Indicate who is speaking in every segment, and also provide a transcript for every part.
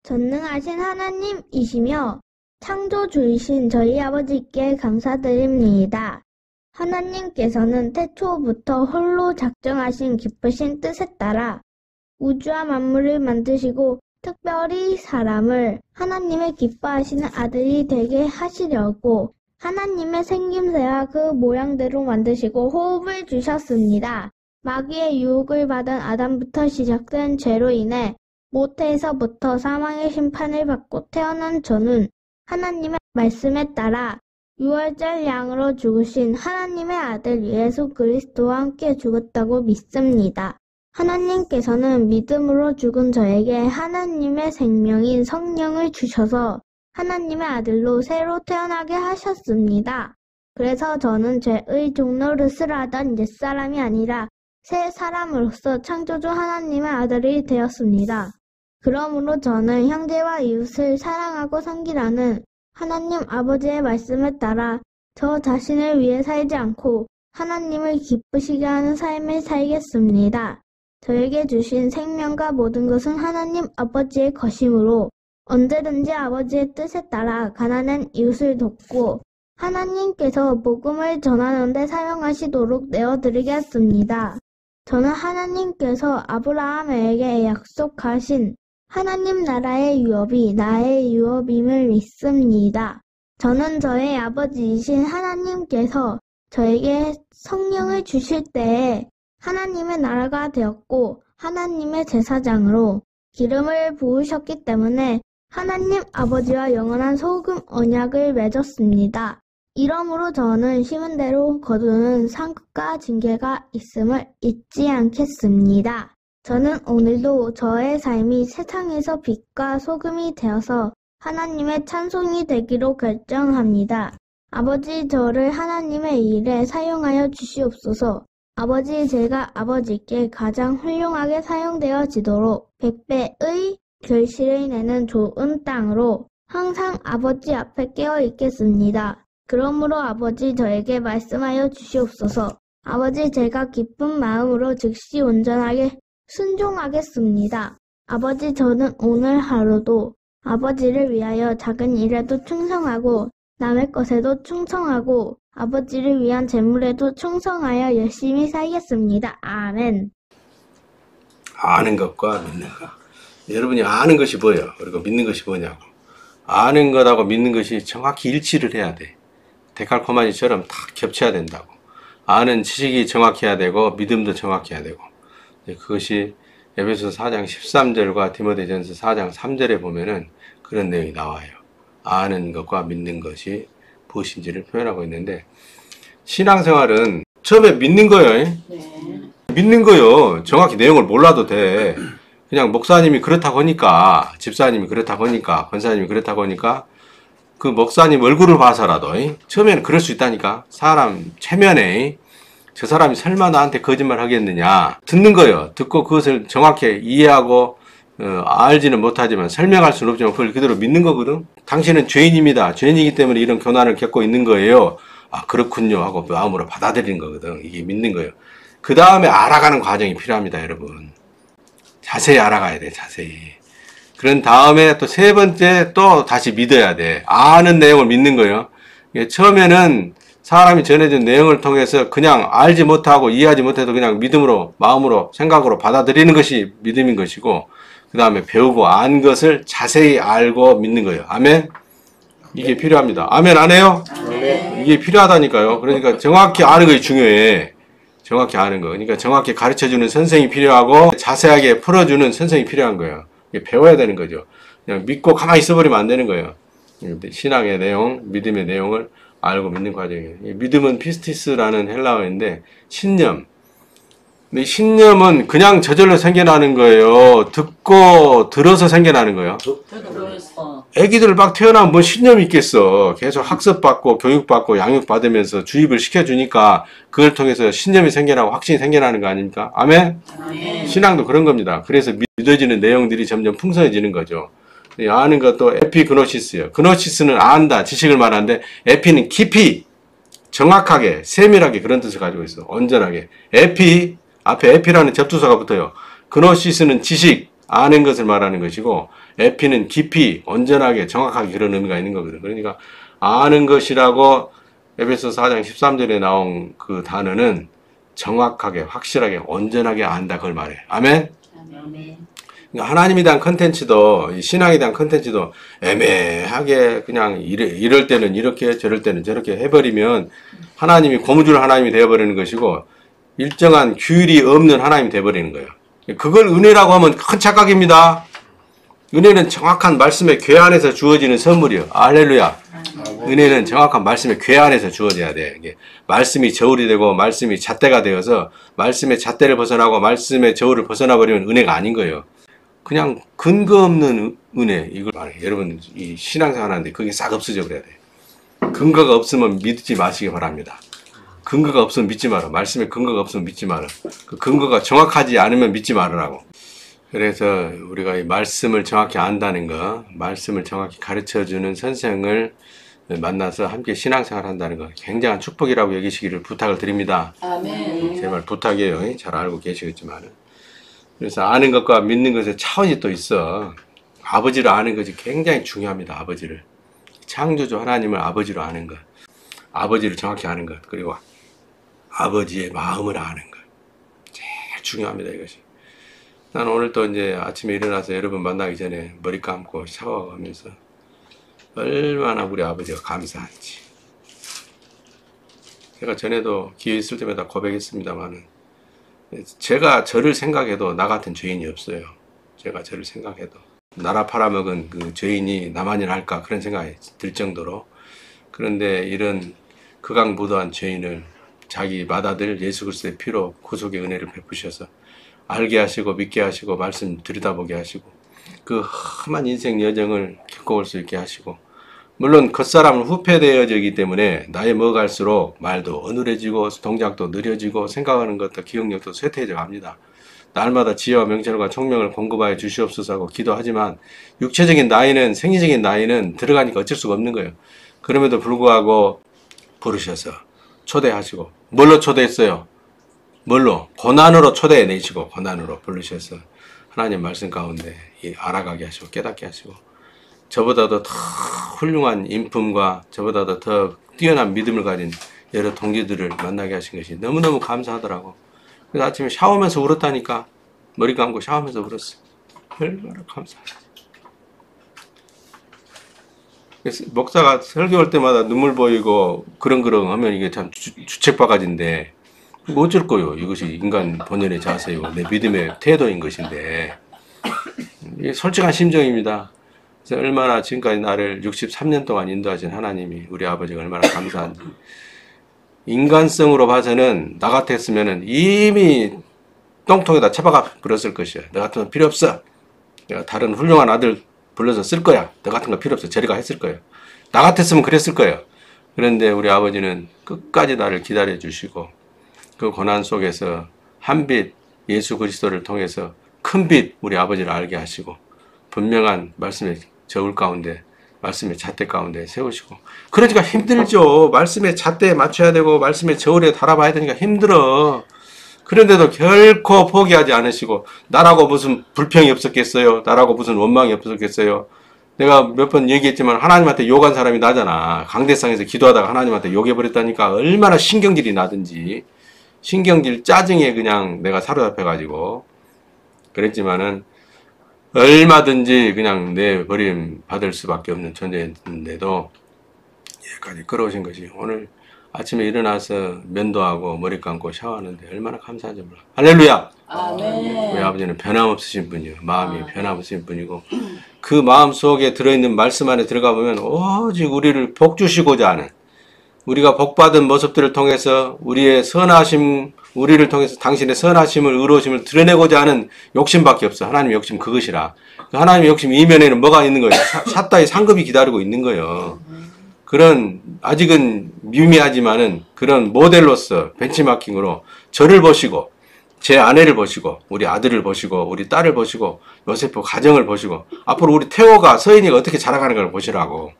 Speaker 1: 전능하신 하나님이시며 창조주이신 저희 아버지께 감사드립니다. 하나님께서는 태초부터 홀로 작정하신 기쁘신 뜻에 따라 우주와 만물을 만드시고 특별히 사람을 하나님의 기뻐하시는 아들이 되게 하시려고 하나님의 생김새와 그 모양대로 만드시고 호흡을 주셨습니다. 마귀의 유혹을 받은 아담부터 시작된 죄로 인해 모태에서부터 사망의 심판을 받고 태어난 저는 하나님의 말씀에 따라 유월절 양으로 죽으신 하나님의 아들 예수 그리스도와 함께 죽었다고 믿습니다. 하나님께서는 믿음으로 죽은 저에게 하나님의 생명인 성령을 주셔서 하나님의 아들로 새로 태어나게 하셨습니다. 그래서 저는 죄의 종노릇을 하던 옛사람이 아니라 새 사람으로서 창조주 하나님의 아들이 되었습니다. 그러므로 저는 형제와 이웃을 사랑하고 섬기라는 하나님 아버지의 말씀에 따라 저 자신을 위해 살지 않고 하나님을 기쁘시게 하는 삶을 살겠습니다. 저에게 주신 생명과 모든 것은 하나님 아버지의 것이므로 언제든지 아버지의 뜻에 따라 가난한 이웃을 돕고 하나님께서 복음을 전하는 데 사용하시도록 내어드리겠습니다. 저는 하나님께서 아브라함에게 약속하신 하나님 나라의 유업이 나의 유업임을 믿습니다. 저는 저의 아버지이신 하나님께서 저에게 성령을 주실 때에 하나님의 나라가 되었고 하나님의 제사장으로 기름을 부으셨기 때문에 하나님 아버지와 영원한 소금 언약을 맺었습니다. 이러므로 저는 심은 대로 거두는 상급과 징계가 있음을 잊지 않겠습니다. 저는 오늘도 저의 삶이 세상에서 빛과 소금이 되어서 하나님의 찬송이 되기로 결정합니다. 아버지, 저를 하나님의 일에 사용하여 주시옵소서. 아버지, 제가 아버지께 가장 훌륭하게 사용되어지도록 100배의 결실을 내는 좋은 땅으로 항상 아버지 앞에 깨어 있겠습니다. 그러므로 아버지, 저에게 말씀하여 주시옵소서. 아버지, 제가 기쁜 마음으로 즉시 온전하게 순종하겠습니다. 아버지, 저는 오늘 하루도 아버지를 위하여 작은 일에도 충성하고 남의 것에도 충성하고 아버지를 위한 재물에도 충성하여 열심히 살겠습니다. 아멘.
Speaker 2: 아는 것과 믿는 것. 여러분이 아는 것이 뭐예요? 그리고 믿는 것이 뭐냐고. 아는 것하고 믿는 것이 정확히 일치를 해야 돼. 데칼코마니처럼 다 겹쳐야 된다고. 아는 지식이 정확해야 되고 믿음도 정확해야 되고. 그것이 에베소서 4장 13절과 디모데전서 4장 3절에 보면은 그런 내용이 나와요. 아는 것과 믿는 것이 무엇인지를 표현하고 있는데, 신앙생활은 처음에 믿는 거예요. 네. 믿는 거요. 정확히 내용을 몰라도 돼. 그냥 목사님이 그렇다고 하니까, 집사님이 그렇다고 하니까, 권사님이 그렇다고 하니까 그 목사님 얼굴을 봐서라도 처음에는 그럴 수 있다니까. 사람 체면에 저 사람이 설마 나한테 거짓말 하겠느냐. 듣는 거예요. 듣고 그것을 정확히 이해하고 알지는 못하지만 설명할 수는 없지만 그걸 그대로 믿는 거거든. 당신은 죄인입니다. 죄인이기 때문에 이런 고난을 겪고 있는 거예요. 아, 그렇군요 하고 마음으로 받아들이는 거거든. 이게 믿는 거예요. 그 다음에 알아가는 과정이 필요합니다, 여러분. 자세히 알아가야 돼, 자세히. 그런 다음에 또 세 번째 또 다시 믿어야 돼. 아는 내용을 믿는 거예요. 처음에는 사람이 전해준 내용을 통해서 그냥 알지 못하고 이해하지 못해도 그냥 믿음으로, 마음으로, 생각으로 받아들이는 것이 믿음인 것이고, 그 다음에 배우고 안 것을 자세히 알고 믿는 거예요. 아멘? 이게 필요합니다. 아멘 안 해요? 아멘. 이게 필요하다니까요. 그러니까 정확히 아는 것이 중요해. 정확히 아는 거. 그러니까 정확히 가르쳐주는 선생이 필요하고 자세하게 풀어주는 선생이 필요한 거예요. 이게 배워야 되는 거죠. 그냥 믿고 가만히 있어버리면 안 되는 거예요. 신앙의 내용, 믿음의 내용을 알고 믿는 과정이에요. 믿음은 피스티스라는 헬라어인데 신념. 근데 신념은 그냥 저절로 생겨나는 거예요. 듣고 들어서 생겨나는 거예요. 애기들 막 태어나면 뭐 신념이 있겠어. 계속 학습받고 교육받고 양육받으면서 주입을 시켜주니까 그걸 통해서 신념이 생겨나고 확신이 생겨나는 거 아닙니까? 아멘? 아멘. 신앙도 그런 겁니다. 그래서 믿어지는 내용들이 점점 풍성해지는 거죠. 아는 것도 에피그노시스예요. 그노시스는 안다, 지식을 말하는데 에피는 깊이, 정확하게, 세밀하게 그런 뜻을 가지고 있어. 온전하게. 에피, 앞에 에피라는 접두사가 붙어요. 그노시스는 지식, 아는 것을 말하는 것이고, 에피는 깊이, 온전하게, 정확하게 그런 의미가 있는 거거든. 그러니까 아는 것이라고 에베소서 4장 13절에 나온 그 단어는 정확하게, 확실하게, 온전하게 안다 그걸 말해. 아멘?
Speaker 3: 아멘.
Speaker 2: 그러니까 하나님에 대한 컨텐츠도, 신앙에 대한 컨텐츠도 애매하게 그냥 이럴 때는 이렇게 저럴 때는 저렇게 해버리면 하나님이 고무줄 하나님이 되어버리는 것이고, 일정한 규율이 없는 하나님이 되어버리는 거예요. 그걸 은혜라고 하면 큰 착각입니다. 은혜는 정확한 말씀의 궤 안에서 주어지는 선물이요. 할렐루야. 은혜는 정확한 말씀의 궤 안에서 주어져야 돼. 이게 말씀이 저울이 되고 말씀이 잣대가 되어서 말씀의 잣대를 벗어나고 말씀의 저울을 벗어나 버리면 은혜가 아닌 거예요. 그냥 근거 없는 은혜, 이걸 말해. 여러분 이 신앙생활 하는데 그게 싹 없어져 버려야 돼. 근거가 없으면 믿지 마시기 바랍니다. 근거가 없으면 믿지 마라. 말씀에 근거가 없으면 믿지 마라. 그 근거가 정확하지 않으면 믿지 말으라고. 그래서 우리가 이 말씀을 정확히 안다는 거, 말씀을 정확히 가르쳐주는 선생을 만나서 함께 신앙생활 한다는 거 굉장한 축복이라고 여기시기를 부탁을 드립니다.
Speaker 3: 아멘.
Speaker 2: 제발 부탁이에요. 잘 알고 계시겠지만. 그래서 아는 것과 믿는 것의 차원이 또 있어. 아버지를 아는 것이 굉장히 중요합니다. 아버지를. 창조주 하나님을 아버지로 아는 것. 아버지를 정확히 아는 것. 그리고 아버지의 마음을 아는 것. 제일 중요합니다. 이것이. 나는 오늘 또 이제 아침에 일어나서 여러분 만나기 전에 머리 감고 샤워하면서 얼마나 우리 아버지가 감사한지. 제가 전에도 기회 있을 때마다 고백했습니다만은 제가 저를 생각해도 나 같은 죄인이 없어요. 제가 저를 생각해도 나라 팔아먹은 그 죄인이 나만이나 할까 그런 생각이 들 정도로. 그런데 이런 극악무도한 죄인을 자기 맏아들 예수 그리스도의 피로 구속의 은혜를 베푸셔서 알게 하시고 믿게 하시고 말씀 들여다보게 하시고 그 험한 인생 여정을 겪어올 수 있게 하시고, 물론 겉사람은 후패되어지기 때문에 나이 먹어갈수록 말도 어눌해지고 동작도 느려지고 생각하는 것도 기억력도 쇠퇴해져 갑니다. 날마다 지혜와 명철과 총명을 공급하여 주시옵소서 하고 기도하지만 육체적인 나이는, 생리적인 나이는 들어가니까 어쩔 수가 없는 거예요. 그럼에도 불구하고 부르셔서 초대하시고, 뭘로 초대했어요? 뭘로? 고난으로 초대해내시고 고난으로 부르셔서 하나님 말씀 가운데 알아가게 하시고 깨닫게 하시고, 저보다도 더 훌륭한 인품과 저보다도 더 뛰어난 믿음을 가진 여러 동지들을 만나게 하신 것이 너무너무 감사하더라고. 그래서 아침에 샤워하면서 울었다니까. 머리 감고 샤워하면서 울었어. 얼마나 감사하지. 그래서 목사가 설교할 때마다 눈물 보이고 그렁그렁 하면 이게 참 주책바가지인데 뭐 어쩔 거요. 이것이 인간 본연의 자세요. 내 믿음의 태도인 것인데. 이게 솔직한 심정입니다. 그래서 얼마나 지금까지 나를 63년 동안 인도하신 하나님이, 우리 아버지가 얼마나 감사한지. 인간성으로 봐서는 나 같았으면 이미 똥통에다 처박아 버렸을 것이야. 너 같은 건 필요 없어. 내가 다른 훌륭한 아들 불러서 쓸 거야. 너 같은 거 필요 없어. 저리가 했을 거예요. 나 같았으면 그랬을 거예요. 그런데 우리 아버지는 끝까지 나를 기다려 주시고 그 고난 속에서 한 빛 예수 그리스도를 통해서 큰 빛 우리 아버지를 알게 하시고 분명한 말씀의 저울 가운데, 말씀의 잣대 가운데 세우시고. 그러니까 힘들죠. 말씀의 잣대에 맞춰야 되고 말씀의 저울에 달아봐야 되니까 힘들어. 그런데도 결코 포기하지 않으시고, 나라고 무슨 불평이 없었겠어요? 나라고 무슨 원망이 없었겠어요? 내가 몇 번 얘기했지만 하나님한테 욕한 사람이 나잖아. 강대상에서 기도하다가 하나님한테 욕해버렸다니까. 얼마나 신경질이 나든지. 신경질 짜증에 그냥 내가 사로잡혀가지고 그랬지만은 얼마든지 그냥 내 버림 받을 수밖에 없는 존재였는데도 여기까지 끌어오신 것이, 오늘 아침에 일어나서 면도하고 머리 감고 샤워하는데 얼마나 감사한지 몰라. 할렐루야!
Speaker 3: 아멘.
Speaker 2: 우리 아버지는 변함없으신 분이요. 마음이 변함없으신 분이고 그 마음 속에 들어있는 말씀 안에 들어가 보면 오직 우리를 복 주시고자 하는, 우리가 복받은 모습들을 통해서 우리의 선하심, 우리를 통해서 당신의 선하심을, 의로우심을 드러내고자 하는 욕심밖에 없어. 하나님의 욕심 그것이라. 하나님의 욕심 이면에는 뭐가 있는 거예요? 샷다의 상급이 기다리고 있는 거예요. 그런 아직은 미미하지만은 그런 모델로서 벤치마킹으로 저를 보시고 제 아내를 보시고 우리 아들을 보시고 우리 딸을 보시고 요세프 가정을 보시고 앞으로 우리 태호가, 서인이가 어떻게 자라가는 걸 보시라고.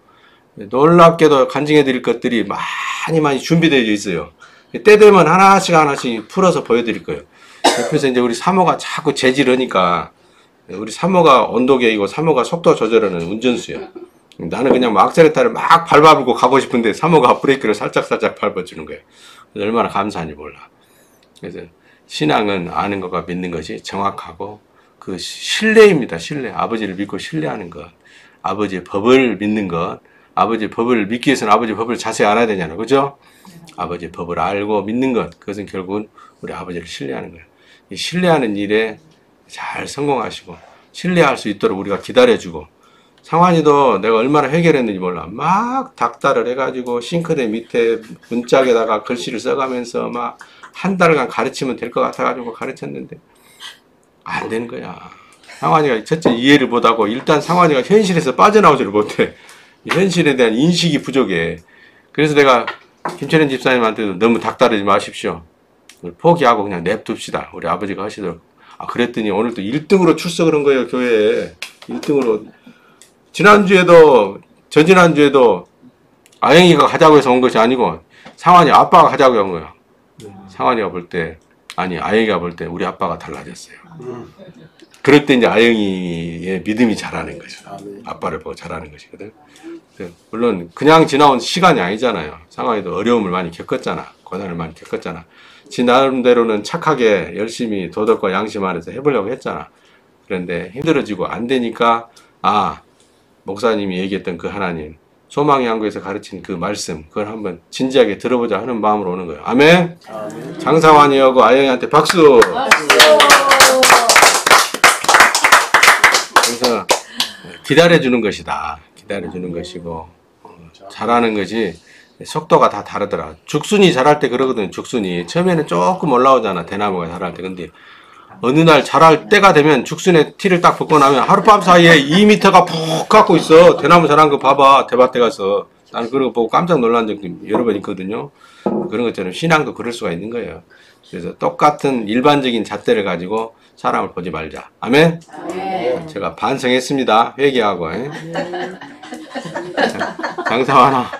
Speaker 2: 놀랍게도 간증해 드릴 것들이 많이 준비되어 있어요. 때 되면 하나씩 풀어서 보여드릴 거예요. 옆에서 이제 우리 사모가 자꾸 재질하니까 우리 사모가 온도계이고 사모가 속도 조절하는 운전수야. 나는 그냥 막 악셀레타를 막 밟아보고 가고 싶은데 사모가 브레이크를 살짝살짝 밟아주는 거야. 얼마나 감사한지 몰라. 그래서 신앙은 아는 것과 믿는 것이 정확하고 그 신뢰입니다. 신뢰. 아버지를 믿고 신뢰하는 것. 아버지의 법을 믿는 것. 아버지의 법을 믿기 위해서는 아버지의 법을 자세히 알아야 되잖아요. 그죠? 아버지의 법을 알고 믿는 것. 그것은 결국은 우리 아버지를 신뢰하는 거예요. 이 신뢰하는 일에 잘 성공하시고 신뢰할 수 있도록 우리가 기다려주고 상환이도 내가 얼마나 해결했는지 몰라. 막 닥달을 해가지고 싱크대 밑에 문짝에다가 글씨를 써가면서 막 한 달간 가르치면 될 것 같아가지고 가르쳤는데 안 되는 거야. 상환이가 첫째 이해를 못하고 일단 상환이가 현실에서 빠져나오지를 못해. 현실에 대한 인식이 부족해. 그래서 내가 김철현 집사님한테도 너무 닥달하지 마십시오. 포기하고 그냥 냅둡시다. 우리 아버지가 하시도록. 아, 그랬더니 오늘 또 1등으로 출석을 한 거예요, 교회에. 1등으로. 지난주에도, 저지난주에도 아영이가 가자고 해서 온 것이 아니고 상환이 아빠가 가자고 한 거야. 상환이가 볼 때, 아니, 아영이가 볼 때 우리 아빠가 달라졌어요. 그럴 때 이제 아영이의 믿음이 자라는 거죠. 아빠를 보고 자라는 것이거든. 물론 그냥 지나온 시간이 아니잖아요. 상황에도 어려움을 많이 겪었잖아. 고난을 많이 겪었잖아. 지 나름대로는 착하게 열심히 도덕과 양심 안에서 해보려고 했잖아. 그런데 힘들어지고 안 되니까 아, 목사님이 얘기했던 그 하나님, 소망의 항구에서 가르친 그 말씀, 그걸 한번 진지하게 들어보자 하는 마음으로 오는 거예요. 아멘. 아멘. 장사환이하고 아영이한테 박수. 그래서 기다려주는 것이다. 기다려주는 것이고 잘하는 것이 속도가 다 다르더라. 죽순이 자랄 때 그러거든. 죽순이 처음에는 조금 올라오잖아. 대나무가 자랄 때. 근데 어느 날 자랄 때가 되면 죽순의 티를 딱 벗고 나면 하룻밤 사이에 2m가 푹 갖고 있어. 대나무 자란 거 봐봐. 대밭에 가서. 나는 그런 거 보고 깜짝 놀란 적도 여러 번 있거든요. 그런 것처럼 신앙도 그럴 수가 있는 거예요. 그래서 똑같은 일반적인 잣대를 가지고 사람을 보지 말자. 아멘? 아멘. 제가 반성했습니다. 회개하고. 장사하나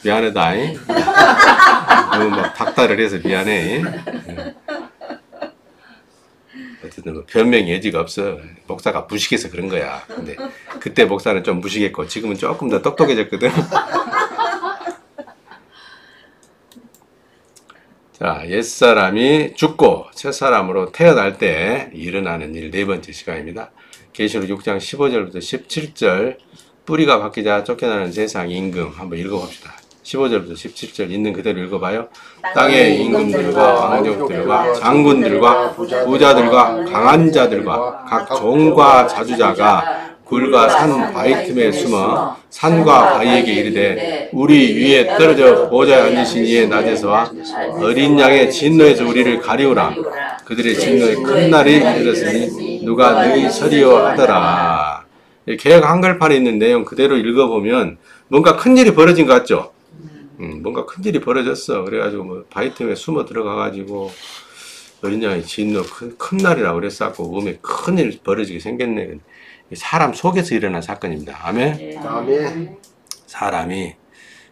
Speaker 2: 미안하다. 너무 막 닥달을 해서 미안해. 어쨌든 뭐 변명의 여지가 없어. 목사가 무식해서 그런 거야. 근데 그때 목사는 좀 무식했고 지금은 조금 더 똑똑해졌거든. 자, 옛사람이 죽고 새사람으로 태어날 때 일어나는 일 네 번째 시간입니다. 계시록 6장 15절부터 17절 뿌리가 바뀌자 쫓겨나는 세상 임금 한번 읽어봅시다. 15절부터 17절 있는 그대로 읽어봐요. 땅의 임금들과 왕족들과 장군들과 부자들과 강한 자들과 각 종과 자주자가 굴과 산 바위 틈에 숨어 산과 바위에게 이르되 우리 위에 떨어져 보좌에 앉으신 이의 낮에서와 어린 양의 진노에서 우리를 가리우라. 그들의 진노의 큰 날이 이르렀으니 누가 너희 서리요 하더라. 개역 한글판에 있는 내용 그대로 읽어보면 뭔가 큰일이 벌어진 것 같죠? 뭔가 큰일이 벌어졌어. 그래가지고 뭐 바위 틈에 숨어 들어가가지고 어린 양의 진노 큰 날이라고 그랬었고 음에 큰일 벌어지게 생겼네. 사람 속에서 일어난 사건입니다. 아멘? 아멘. 사람이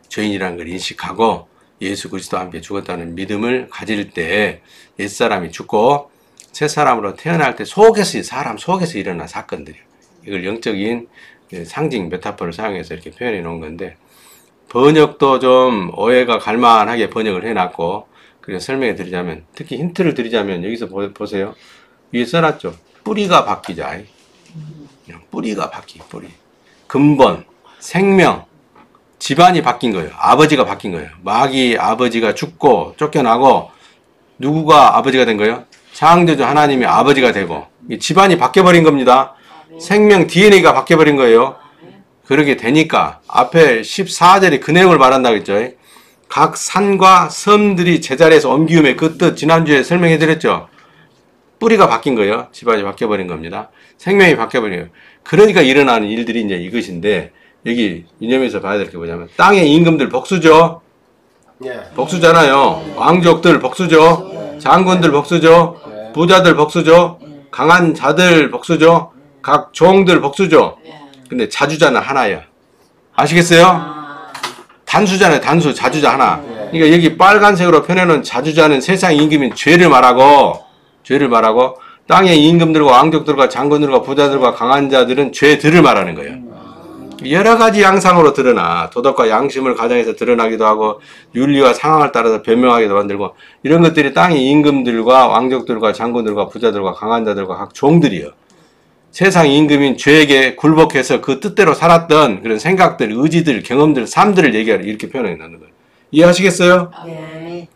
Speaker 2: 죄인이라는 걸 인식하고 예수 그리스도와 함께 죽었다는 믿음을 가질 때 옛사람이 죽고 새사람으로 태어날 때 속에서 사람 속에서 일어난 사건들이에요. 이걸 영적인 상징 메타포를 사용해서 이렇게 표현해 놓은 건데 번역도 좀 오해가 갈만하게 번역을 해놨고 그래서 설명해 드리자면 특히 힌트를 드리자면 여기서 보세요. 위에 써놨죠. 뿌리가 바뀌자. 뿌리가 바뀐 뿌리. 근본, 생명, 집안이 바뀐 거예요. 아버지가 바뀐 거예요. 마귀 아버지가 죽고 쫓겨나고 누구가 아버지가 된 거예요? 창조주 하나님이 아버지가 되고 집안이 바뀌어버린 겁니다. 생명 DNA가 바뀌어버린 거예요. 그렇게 되니까 앞에 14절에 그 내용을 말한다고 했죠. 각 산과 섬들이 제자리에서 옮기움에 그 뜻 지난주에 설명해 드렸죠. 뿌리가 바뀐 거예요. 집안이 바뀌어버린 겁니다. 생명이 바뀌어버린 거예요. 그러니까 일어나는 일들이 이제 이것인데 여기 이념에서 봐야 될 게 뭐냐면 땅의 임금들 복수죠. 복수잖아요. 왕족들 복수죠. 장군들 복수죠. 부자들 복수죠. 강한 자들 복수죠. 각 종들 복수죠. 근데 자주자는 하나예요. 아시겠어요? 단수잖아요. 단수, 자주자 하나. 그러니까 여기 빨간색으로 펴내놓은 자주자는 세상 임금인 죄를 말하고 땅의 임금들과 왕족들과 장군들과 부자들과 강한 자들은 죄들을 말하는 거예요. 여러 가지 양상으로 드러나 도덕과 양심을 가장해서 드러나기도 하고 윤리와 상황을 따라서 변명하기도 만들고 이런 것들이 땅의 임금들과 왕족들과 장군들과 부자들과 강한 자들과 각 종들이요. 세상 임금인 죄에게 굴복해서 그 뜻대로 살았던 그런 생각들, 의지들, 경험들, 삶들을 얘기하려 이렇게 표현해 놓는 거예요. 이해하시겠어요?
Speaker 3: 네.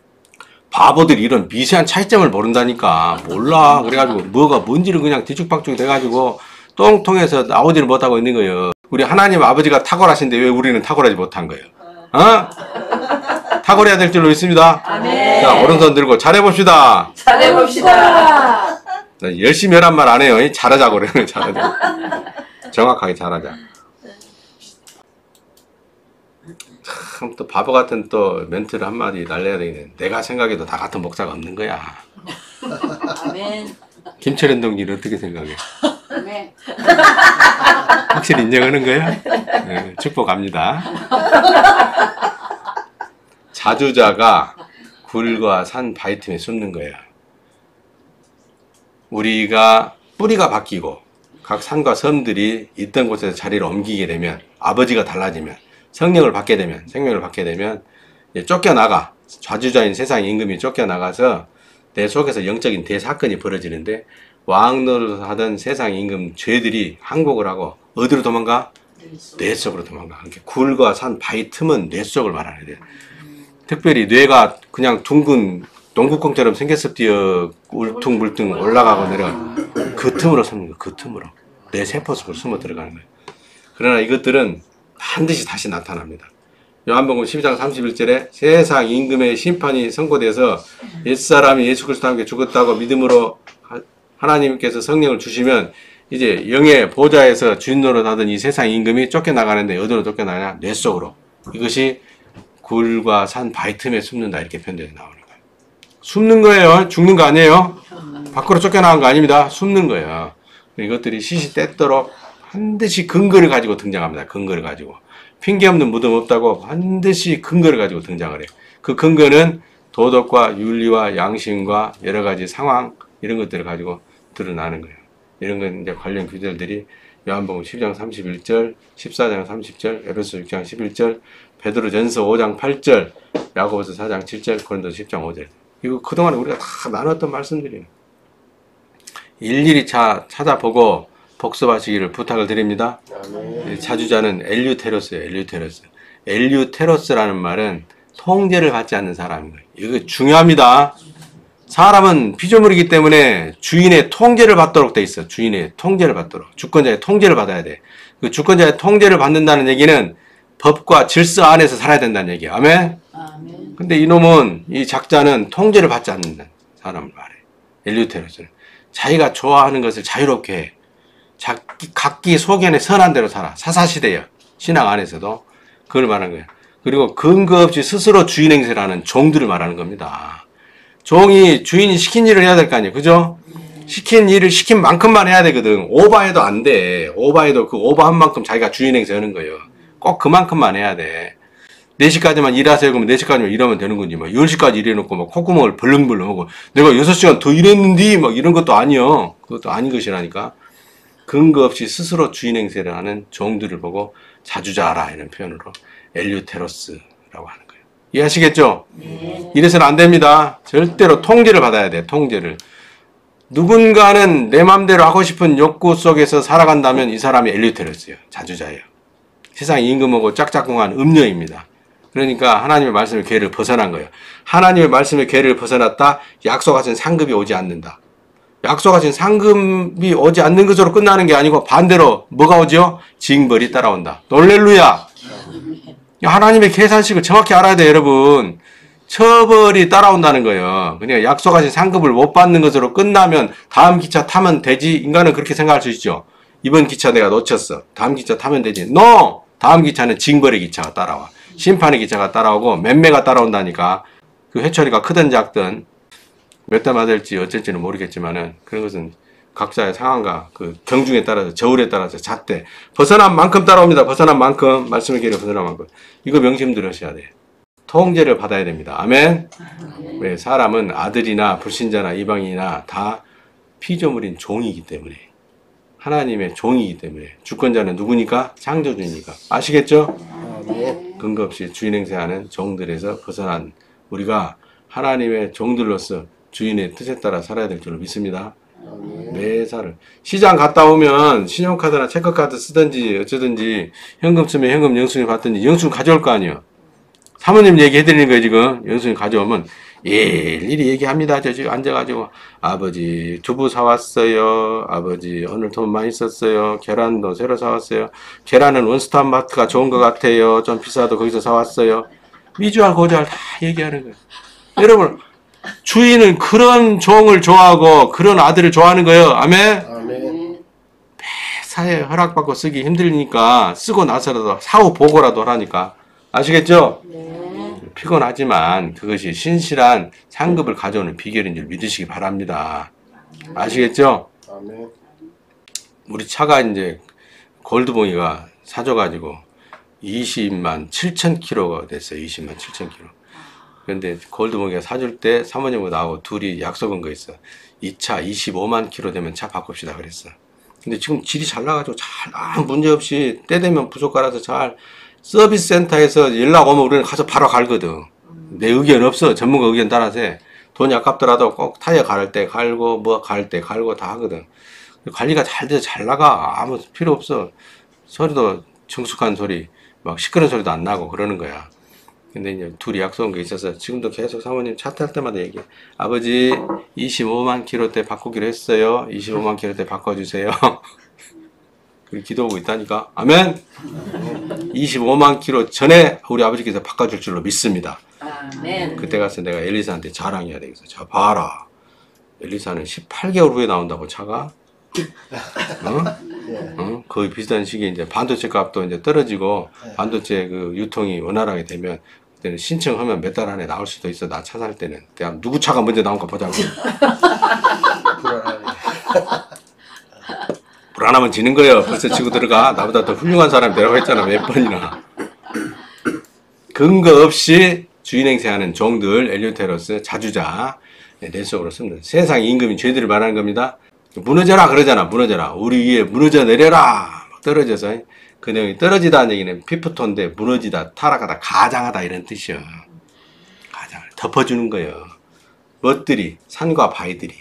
Speaker 2: 바보들이 이런 미세한 차이점을 모른다니까. 몰라. 그래가지고 뭐가 뭔지를 그냥 뒤죽박죽이 돼가지고 똥통에서 나오지를 못하고 있는 거예요. 우리 하나님 아버지가 탁월하신데 왜 우리는 탁월하지 못한 거예요? 어? 탁월해야 될 줄로 믿습니다.
Speaker 3: 아멘.
Speaker 2: 자, 오른손 들고 잘해봅시다.
Speaker 3: 잘해봅시다.
Speaker 2: 열심히 하란 말 안 해요. 잘하자고 그래요. 잘하자. 정확하게 잘하자. 참, 또 바보 같은 또 멘트를 한마디 날려야 되겠네. 내가 생각해도 다 같은 목사가 없는 거야.
Speaker 3: 아멘.
Speaker 2: 김철현 동지는 어떻게 생각해?
Speaker 3: 아멘.
Speaker 2: 확실히 인정하는 거야? 네, 축복합니다. 자주자가 굴과 산 바위 틈에 숨는 거야. 우리가 뿌리가 바뀌고 각 산과 섬들이 있던 곳에서 자리를 옮기게 되면 아버지가 달라지면 성령을 받게 되면 생명을 받게 되면 쫓겨나가 좌주자인 세상 임금이 쫓겨나가서 내 속에서 영적인 대사건이 벌어지는데 왕 노릇하던 세상 임금 죄들이 항복을 하고 어디로 도망가? 뇌 속으로 도망가. 이렇게 굴과 산 바위 틈은 뇌 속을 말하는 거예요. 특별히 뇌가 그냥 둥근 농구공처럼 생겼을때요 울퉁불퉁 올라가고 내려가 그 틈으로 숨는 거예요. 그 틈으로 뇌 세포 속으로 숨어 들어가는 거예요. 그러나 이것들은 반드시 다시 나타납니다. 요한복음 12장 31절에 세상 임금의 심판이 선고돼서 옛사람이 예수 그리스도와 함께 죽었다고 믿음으로 하나님께서 성령을 주시면 이제 영의 보좌에서 주인 노릇하던 이 세상 임금이 쫓겨나가는데 어디로 쫓겨나냐? 뇌 속으로. 이것이 굴과 산 바위 틈에 숨는다 이렇게 표현되어 나오는 거예요. 숨는 거예요. 죽는 거 아니에요. 밖으로 쫓겨나간 거 아닙니다. 숨는 거예요. 이것들이 시시때때로 반드시 근거를 가지고 등장합니다. 근거를 가지고. 핑계 없는 무덤 없다고 반드시 근거를 가지고 등장을 해요. 그 근거는 도덕과 윤리와 양심과 여러 가지 상황 이런 것들을 가지고 드러나는 거예요. 이런 건 이제 관련 규절들이 요한복음 10장 31절, 14장 30절, 에베소 6장 11절, 베드로전서 5장 8절, 야고보서 4장 7절, 고린도서 10장 5절. 이거 그동안 우리가 다 나눴던 말씀들이에요. 일일이 찾아보고 복습하시기를 부탁을 드립니다. 자주자는 엘유테로스예요. 엘유테로스. 엘유테로스라는 말은 통제를 받지 않는 사람인 거예요. 이거 중요합니다. 사람은 피조물이기 때문에 주인의 통제를 받도록 돼 있어. 주인의 통제를 받도록. 주권자의 통제를 받아야 돼. 그 주권자의 통제를 받는다는 얘기는 법과 질서 안에서 살아야 된다는 얘기야. 아멘?
Speaker 3: 아멘.
Speaker 2: 근데 이놈은, 이 작자는 통제를 받지 않는 사람을 말해. 엘유테로스는. 자기가 좋아하는 것을 자유롭게 해. 각기 소견에 선한 대로 살아. 사사시대야. 신앙 안에서도. 그걸 말하는 거예요. 그리고 근거 없이 스스로 주인 행세를 하는 종들을 말하는 겁니다. 종이 주인이 시킨 일을 해야 될 거 아니에요. 그죠? 시킨 일을 시킨 만큼만 해야 되거든. 오버해도 안 돼. 오버해도 그 오버한 만큼 자기가 주인 행세 하는 거예요. 꼭 그만큼만 해야 돼. 4시까지만 일하세요. 그러면 4시까지만 일하면 되는 건지, 막 10시까지 일해놓고 막 콧구멍을 벌렁벌렁 하고 내가 6시간 더 일했는데 막 이런 것도 아니요. 그것도 아닌 것이라니까. 근거 없이 스스로 주인 행세를 하는 종들을 보고 자주자라 이런 표현으로 엘유테로스라고 하는 거예요. 이해하시겠죠?
Speaker 3: 네.
Speaker 2: 이래서는 안 됩니다. 절대로 통제를 받아야 돼. 통제를. 누군가는 내 맘대로 하고 싶은 욕구 속에서 살아간다면 이 사람이 엘유테로스예요. 자주자예요. 세상 임금하고 짝짝꿍한 음녀입니다. 그러니까 하나님의 말씀의 궤를 벗어난 거예요. 하나님의 말씀의 궤를 벗어났다. 약속하신 상급이 오지 않는다. 약속하신 상급이 오지 않는 것으로 끝나는 게 아니고 반대로 뭐가 오죠? 징벌이 따라온다. 놀렐루야. 하나님의 계산식을 정확히 알아야 돼요, 여러분. 처벌이 따라온다는 거예요. 그러니까 약속하신 상급을 못 받는 것으로 끝나면 다음 기차 타면 되지. 인간은 그렇게 생각할 수 있죠. 이번 기차 내가 놓쳤어. 다음 기차 타면 되지. No! 다음 기차는 징벌의 기차가 따라와. 심판의 기차가 따라오고 맴매가 따라온다니까. 그 회초리가 크든 작든 몇 대 맞을지 어쩔지는 모르겠지만은 그런 것은 각자의 상황과 그 경중에 따라서 저울에 따라서 잣대 벗어난 만큼 따라옵니다. 벗어난 만큼 말씀의 길을 벗어난 만큼 이거 명심 들으셔야 돼요. 통제를 받아야 됩니다. 아멘. 왜 사람은 아들이나 불신자나 이방인이나 다 피조물인 종이기 때문에, 하나님의 종이기 때문에. 주권자는 누구니까? 창조주니까. 아시겠죠? 근거 없이 주인 행세하는 종들에서 벗어난 우리가 하나님의 종들로서 주인의 뜻에 따라 살아야 될 줄로 믿습니다. 매사를 시장 갔다 오면 신용카드나 체크카드 쓰든지 어쩌든지 현금 쓰면 현금 영수증 받든지 영수증 가져올 거 아니에요. 사모님 얘기해드리는 거예요. 지금 영수증 가져오면 일일이 얘기합니다. 저 지금 앉아가지고 아버지 두부 사왔어요. 아버지 오늘 돈 많이 썼어요. 계란도 새로 사왔어요. 계란은 원스톱 마트가 좋은 것 같아요. 좀 비싸도 거기서 사왔어요. 미주알 고주알 다 얘기하는 거예요. 여러분, 주인은 그런 종을 좋아하고 그런 아들을 좋아하는 거예요. 아멘. 매사에 허락받고 쓰기 힘들니까 쓰고 나서라도 사후 보고라도 하라니까. 아시겠죠? 피곤하지만 그것이 신실한 상급을 가져오는 비결인 줄 믿으시기 바랍니다. 아시겠죠? 우리 차가 이제 골드봉이가 사줘가지고 20만 7천 킬로가 됐어요. 20만 7천 킬로. 근데 골드봉이가 사줄 때 사모님하고 나하고 둘이 약속한 거 있어. 이 차 25만 킬로 되면 차 바꿉시다 그랬어. 근데 지금 질이 잘 나가지고 잘 아무 문제 없이 때 되면 부속 갈아서 잘 서비스 센터에서 연락 오면 우리는 가서 바로 갈거든. 내 의견 없어. 전문가 의견 따라서 해. 돈이 아깝더라도 꼭 타이어 갈을 때 갈고 뭐 갈 때 갈고 다 하거든. 관리가 잘 돼서 잘 나가. 아무 필요 없어. 소리도 정숙한 소리 막 시끄러운 소리도 안 나고 그러는 거야. 근데 이제 둘이 약속한 게 있어서 지금도 계속 사모님 차 탈 때마다 얘기해. 아버지 25만 킬로 때 바꾸기로 했어요. 25만 킬로 때 바꿔주세요. 그렇게 기도하고 있다니까. 아멘. 25만 킬로 전에 우리 아버지께서 바꿔줄 줄로 믿습니다.
Speaker 3: 아멘.
Speaker 2: 그때 가서 내가 엘리사한테 자랑해야 되겠어. 자 봐라. 엘리사는 18개월 후에 나온다고 차가. 거의 비슷한 시기에 이제 반도체 값도 이제 떨어지고 반도체 그 유통이 원활하게 되면 그때는 신청하면 몇 달 안에 나올 수도 있어. 나 차 살 때는. 내가 누구 차가 먼저 나온가 보자고. 불안하면 지는 거예요. 벌써 치고 들어가. 나보다 더 훌륭한 사람이 되라고 했잖아. 몇 번이나. 근거 없이 주인 행세하는 종들, 엘리오테로스, 자주자, 내 속으로 씁니다. 세상 임금이 죄들을 말하는 겁니다. 무너져라 그러잖아. 무너져라. 우리 위에 무너져 내려라. 막 떨어져서. 그 내용이 떨어지다는 얘기는 피프톤데 무너지다, 타락하다, 가장하다 이런 뜻이요. 가장을 덮어주는 거예요. 멋들이, 산과 바위들이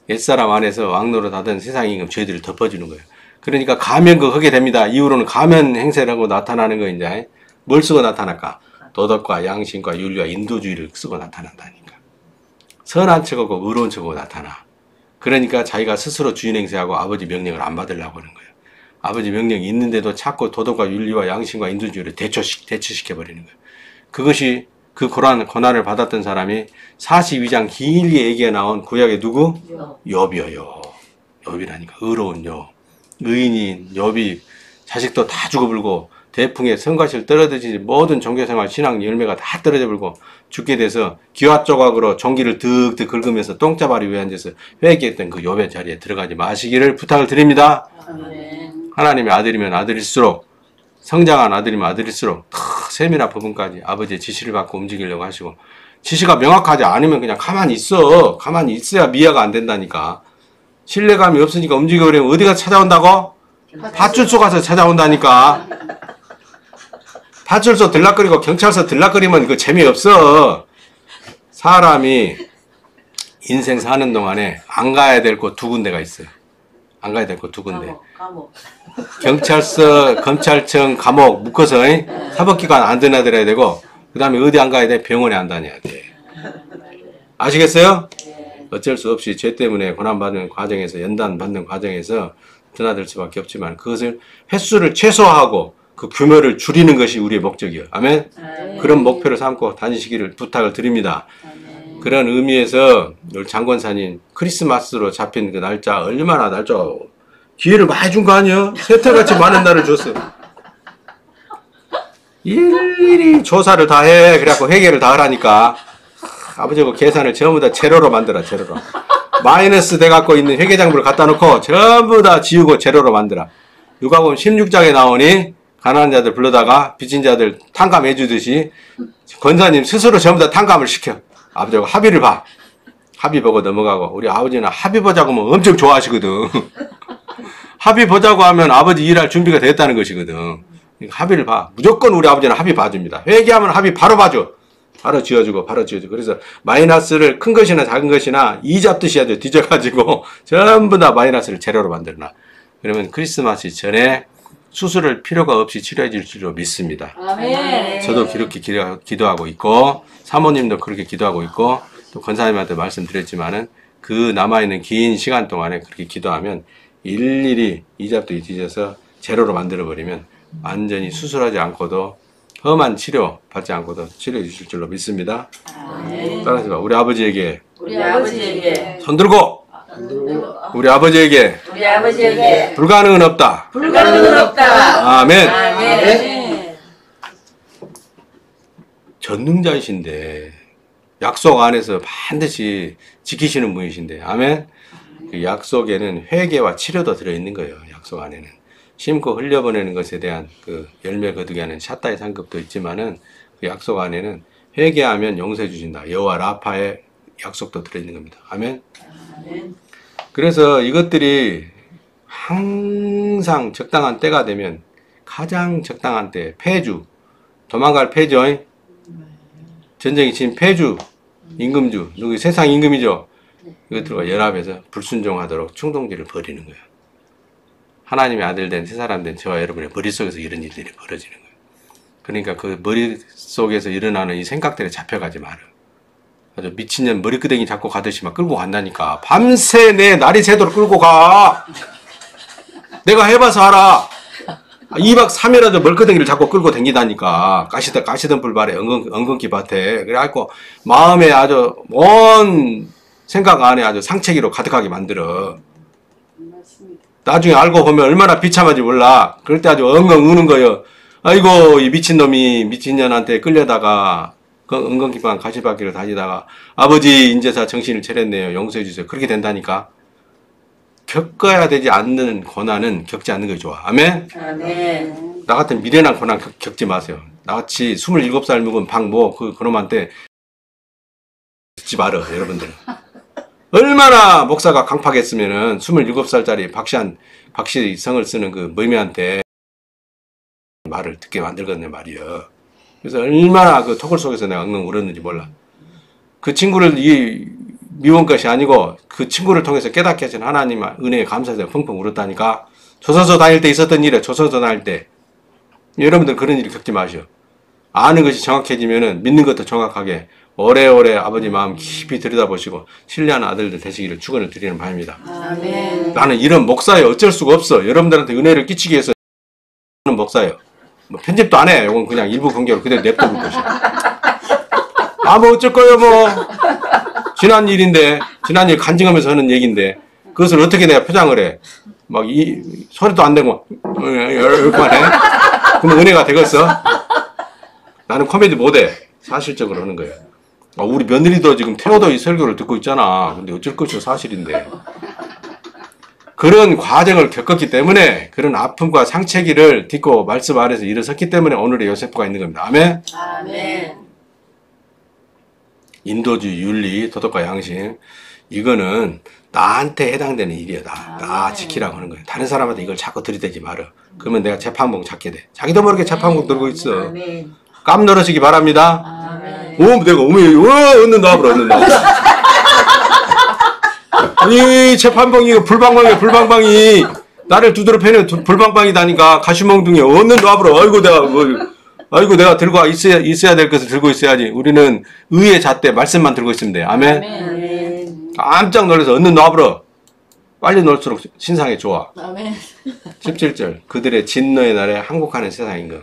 Speaker 2: 옛사람 안에서 왕노릇 하던 세상 임금 죄들을 덮어주는 거예요. 그러니까 가면그 하게 됩니다. 이후로는 가면 행세를 하고 나타나는 거 이제 뭘 쓰고 나타날까? 도덕과 양심과 윤리와 인도주의를 쓰고 나타난다니까. 선한 척하고 의로운 척하고 나타나. 그러니까 자기가 스스로 주인 행세하고 아버지 명령을 안 받으려고 하는 거예요. 아버지 명령이 있는데도 자꾸 도덕과 윤리와 양심과 인도주의를 대처시켜버리는 거예요. 그것이 그 고난을 받았던 사람이 42장 길게 얘기가 나온 구약의 누구? 욥이에요. 욥이라니까. 의로운 욥. 의인인 욥이 자식도 다 죽어불고 대풍에 성과실 떨어지지 모든 종교생활 신앙 열매가 다 떨어져버리고 죽게 돼서 기와 조각으로 종기를 득득 긁으면서 똥자발이 위에 앉아서 회개했던 그 욥의 자리에 들어가지 마시기를 부탁을 드립니다. 하나님의 아들이면 아들일수록, 성장한 아들이면 아들일수록 세밀한 부분까지 아버지의 지시를 받고 움직이려고 하시고, 지시가 명확하지 않으면 그냥 가만히 있어. 가만히 있어야 미화가 안 된다니까. 신뢰감이 없으니까 움직여버리면 어디가 찾아온다고? 파출소 가서 찾아온다니까. 파출소 들락거리고 경찰서 들락거리면 그거 재미없어. 사람이 인생 사는 동안에 안 가야 될 곳 두 군데가 있어요. 안 가야 될 곳 두 군데.
Speaker 3: 감옥.
Speaker 2: 경찰서, 검찰청, 감옥 묶어서 사법기관 안 드나들어야 되고, 그 다음에 어디 안 가야 돼? 병원에 안 다녀야 돼. 아시겠어요? 어쩔 수 없이 죄 때문에 고난받는 과정에서, 연단받는 과정에서 드나들 수밖에 없지만 그것을 횟수를 최소화하고 그 규모를 줄이는 것이 우리의 목적이에요. 아멘? 그런 목표를 삼고 다니시기를 부탁을 드립니다. 그런 의미에서 우리 장권사님 크리스마스로 잡힌 그 날짜 얼마나 기회를 많이 준 거 아니에요? 세태같이 많은 날을 줬어. 일일이 조사를 다 해. 그래갖고 회계를 다 하라니까. 아버지가 계산을 전부 다 제로로 만들어. 제로로. 마이너스 돼갖고 있는 회계장부를 갖다 놓고 전부 다 지우고 제로로 만들어. 누가복음 16장에 나오니 가난한 자들 불러다가 빚진 자들 탕감해 주듯이 권사님 스스로 전부 다 탕감을 시켜. 아버지가 합의를 봐. 합의 보고 넘어가고 우리 아버지는 합의 보자고 하면 엄청 좋아하시거든. 합의 보자고 하면 아버지 일할 준비가 됐다는 것이거든. 합의를 봐. 무조건 우리 아버지는 합의 봐줍니다. 회개하면 합의 바로 봐줘. 바로 지어주고 바로 지어주고. 그래서 마이너스를 큰 것이나 작은 것이나 이 잡듯이 해야죠. 뒤져가지고 전부 다 마이너스를 제로로 만들어놔. 그러면 크리스마스 전에 수술을 필요가 없이 치료해 줄 줄로 믿습니다.
Speaker 3: 아멘.
Speaker 2: 저도 그렇게 기도하고 있고 사모님도 그렇게 기도하고 있고 또 권사님한테 말씀드렸지만은 그 남아있는 긴 시간 동안에 그렇게 기도하면 일일이 이 잡듯이 뒤져서 제로로 만들어버리면 완전히 수술하지 않고도 험한 치료 받지 않고도 치료해 주실 줄로 믿습니다. 따라서 봐. 우리 아버지에게
Speaker 3: 우리 아버지에게
Speaker 2: 손들고 우리 아버지에게
Speaker 3: 우리 아버지에게
Speaker 2: 불가능은 없다.
Speaker 3: 불가능은 없다.
Speaker 2: 아멘.
Speaker 3: 아멘.
Speaker 2: 전능자이신데 약속 안에서 반드시 지키시는 분이신데 아멘. 그 약속에는 회개와 치료도 들어있는 거예요. 약속 안에는 심고 흘려보내는 것에 대한 그 열매 거두게 하는 샷다의 상급도 있지만은 그 약속 안에는 회개하면 용서해 주신다. 여호와 라파의 약속도 들어있는 겁니다. 아멘. 그래서 이것들이 항상 적당한 때가 되면 가장 적당한 때 폐주 도망갈 폐죠. 전쟁이 친 폐주 임금주 누구 세상 임금이죠. 이것들과 연합해서 불순종하도록 충동질을 벌이는 거예요. 하나님의 아들 된 새 사람 된 저와 여러분의 머릿속에서 이런 일들이 벌어지는 거예요. 그러니까 그 머릿속에서 일어나는 이 생각들에 잡혀가지 마라. 아주 미친년 머리끄댕이 잡고 가듯이 막 끌고 간다니까. 밤새 내 날이 새도록 끌고 가. 내가 해봐서 알아. 2박 3일라도 머리끄댕이를 잡고 끌고 댕기다니까. 가시던 불발에 엉겅퀴 밭에. 그래갖고 마음에 아주 먼 생각 안에 아주 상체기로 가득하게 만들어. 나중에 알고 보면 얼마나 비참한지 몰라. 그럴 때 아주 엉엉 우는 거예요. 아이고 이 미친놈이 미친년한테 끌려다가 그 엉겅퀴판 가시밭길을 다니다가 아버지 인제사 정신을 차렸네요. 용서해 주세요. 그렇게 된다니까. 겪어야 되지 않는 고난은 겪지 않는 게 좋아. 아멘?
Speaker 3: 아멘.
Speaker 2: 나 같은 미련한 고난 겪지 마세요. 나같이 27살 묵은 박모 그놈한테 듣지 말어 여러분들은. 얼마나 목사가 강팍했으면은 27살짜리 박씨 성을 쓰는 그 머미한테 말을 듣게 만들겠네 말이야. 그래서 얼마나 그 토굴 속에서 내가 엉엉 울었는지 몰라. 그 친구를 미운 것이 아니고 그 친구를 통해서 깨닫게 하신 하나님 은혜에 감사해서 펑펑 울었다니까. 조선소 다닐 때 있었던 일이야. 조선소 다닐 때. 여러분들 그런 일 겪지 마시오. 아는 것이 정확해지면은 믿는 것도 정확하게 오래오래 아버지 마음 깊이 들여다보시고 신뢰하는 아들들 되시기를 축원을 드리는 바입니다.
Speaker 3: 아멘.
Speaker 2: 나는 이런 목사예요. 어쩔 수가 없어. 여러분들한테 은혜를 끼치기 위해서 하는 목사예요. 뭐 편집도 안 해. 이건 그냥 일부 공개로 그대로 냅두는 것이야. 뭐 어쩔 거예요 뭐. 지난 일인데 지난 일 간증하면서 하는 얘기인데 그것을 어떻게 내가 포장을 해. 막 소리도 안 내고 이렇게만 해. 그럼 은혜가 되겠어? 나는 코미디 못해. 사실적으로 하는 거예요. 우리 며느리도 지금 태워도 이 설교를 듣고 있잖아. 근데 어쩔 것이오 사실인데. 그런 과정을 겪었기 때문에 그런 아픔과 상처기를 딛고 말씀 아래서 일어섰기 때문에 오늘의 요세프가 있는 겁니다. 아멘?
Speaker 3: 아멘.
Speaker 2: 인도주의, 윤리, 도덕과 양심 이거는 나한테 해당되는 일이야. 나 지키라고 하는 거야. 다른 사람한테 이걸 자꾸 들이대지 말아. 그러면 내가 재판봉 잡게 돼. 자기도 모르게 재판봉 들고 있어.
Speaker 3: 아멘.
Speaker 2: 깜놀하시기 바랍니다.
Speaker 3: 아멘.
Speaker 2: 내가 얻는 놔버려. 이 재판봉이 불방방이 나를 두드러 패는 불방방이다니까. 가시몽둥이 얻는 놔버려. 아이고 내가 들고 있어야 될 것을 들고 있어야지. 우리는 의의 잣대 말씀만 들고 있으면 돼. 아멘.
Speaker 3: 아멘.
Speaker 2: 깜짝 놀라서 얻는 놔버려. 빨리 놀수록 신상에 좋아.
Speaker 3: 아멘.
Speaker 2: 17절 그들의 진노의 날에 항복하는 세상인 것.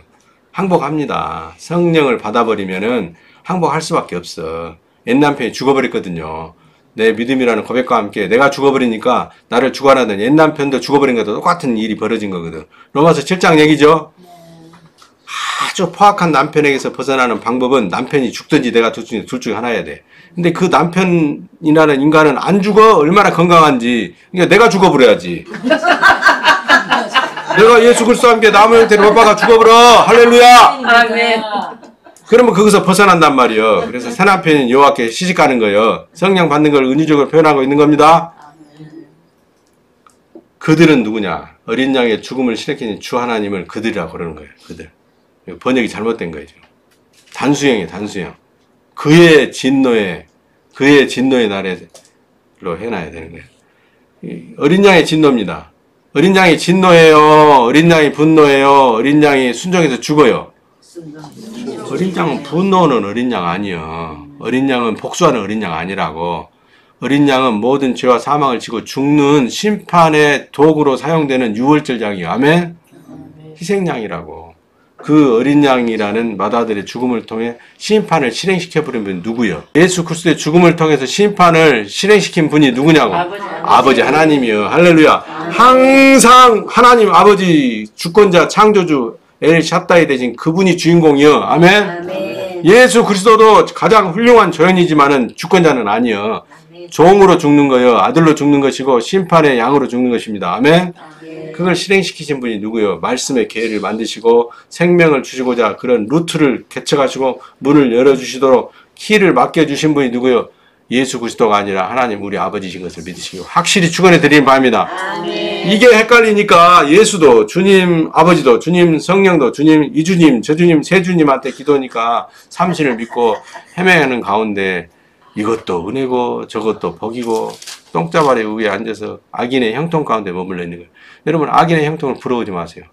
Speaker 2: 항복합니다. 성령을 받아버리면은 항복할 수밖에 없어. 옛 남편이 죽어버렸거든요. 내 믿음이라는 고백과 함께 내가 죽어버리니까 나를 주관하던 옛 남편도 죽어버린 것도 똑같은 일이 벌어진 거거든. 로마서 7장 얘기죠. 아주 포악한 남편에게서 벗어나는 방법은 남편이 죽든지 내가 둘 중에 하나여야 돼. 근데 그 남편이라는 인간은 안 죽어. 얼마나 건강한지. 그러니까 내가 죽어버려야지. 내가 예수 그리스도와 함께 남의 형태를 못 박아 죽어버려. 할렐루야.
Speaker 3: 아멘.
Speaker 2: 그러면 거기서 벗어난단 말이에요. 그래서 새 남편인 여호와께 시집가는 거예요. 성령 받는 걸 은유적으로 표현하고 있는 겁니다. 그들은 누구냐? 어린 양의 죽음을 실행하신 주 하나님을 그들이라고 그러는 거예요. 그들. 번역이 잘못된 거예요. 단수형이에요. 단수형. 그의 진노의 날에로 해놔야 되는 거예요. 어린 양의 진노입니다. 어린 양이 진노해요. 어린 양이 분노해요. 어린 양이 순종해서 죽어요. 어린 양은 분노는 어린 양 아니요. 어린 양은 복수하는 어린 양 아니라고. 어린 양은 모든 죄와 사망을 지고 죽는 심판의 도구로 사용되는 유월절 양이요. 아멘? 희생양이라고. 그 어린 양이라는 맏아들의 죽음을 통해 심판을 실행시켜버린 분이 누구요? 예수 그리스도의 죽음을 통해서 심판을 실행시킨 분이 누구냐고? 아버지 하나님이요. 할렐루야. 항상 하나님 아버지 주권자 창조주 엘 샤다이 대신 그분이 주인공이요. 아멘? 예수 그리스도도 가장 훌륭한 조연이지만은 주권자는 아니요. 종으로 죽는 거요. 아들로 죽는 것이고 심판의 양으로 죽는 것입니다. 아멘? 그걸 실행시키신 분이 누구요? 말씀의 계를 만드시고 생명을 주시고자 그런 루트를 개척하시고 문을 열어주시도록 키를 맡겨주신 분이 누구요? 예수 그리스도가 아니라 하나님 우리 아버지신 것을 믿으시고 확실히 축원해 드리는 바입니다. 이게 헷갈리니까 예수도 주님 아버지도 주님 성령도 주님 이주님 저주님 세주님한테 기도하니까 삼신을 믿고 헤매는 가운데 이것도 은혜고 저것도 복이고 똥자발의 위에 앉아서 악인의 형통 가운데 머물러 있는 거예요. 여러분 악인의 형통을 부러우지 마세요.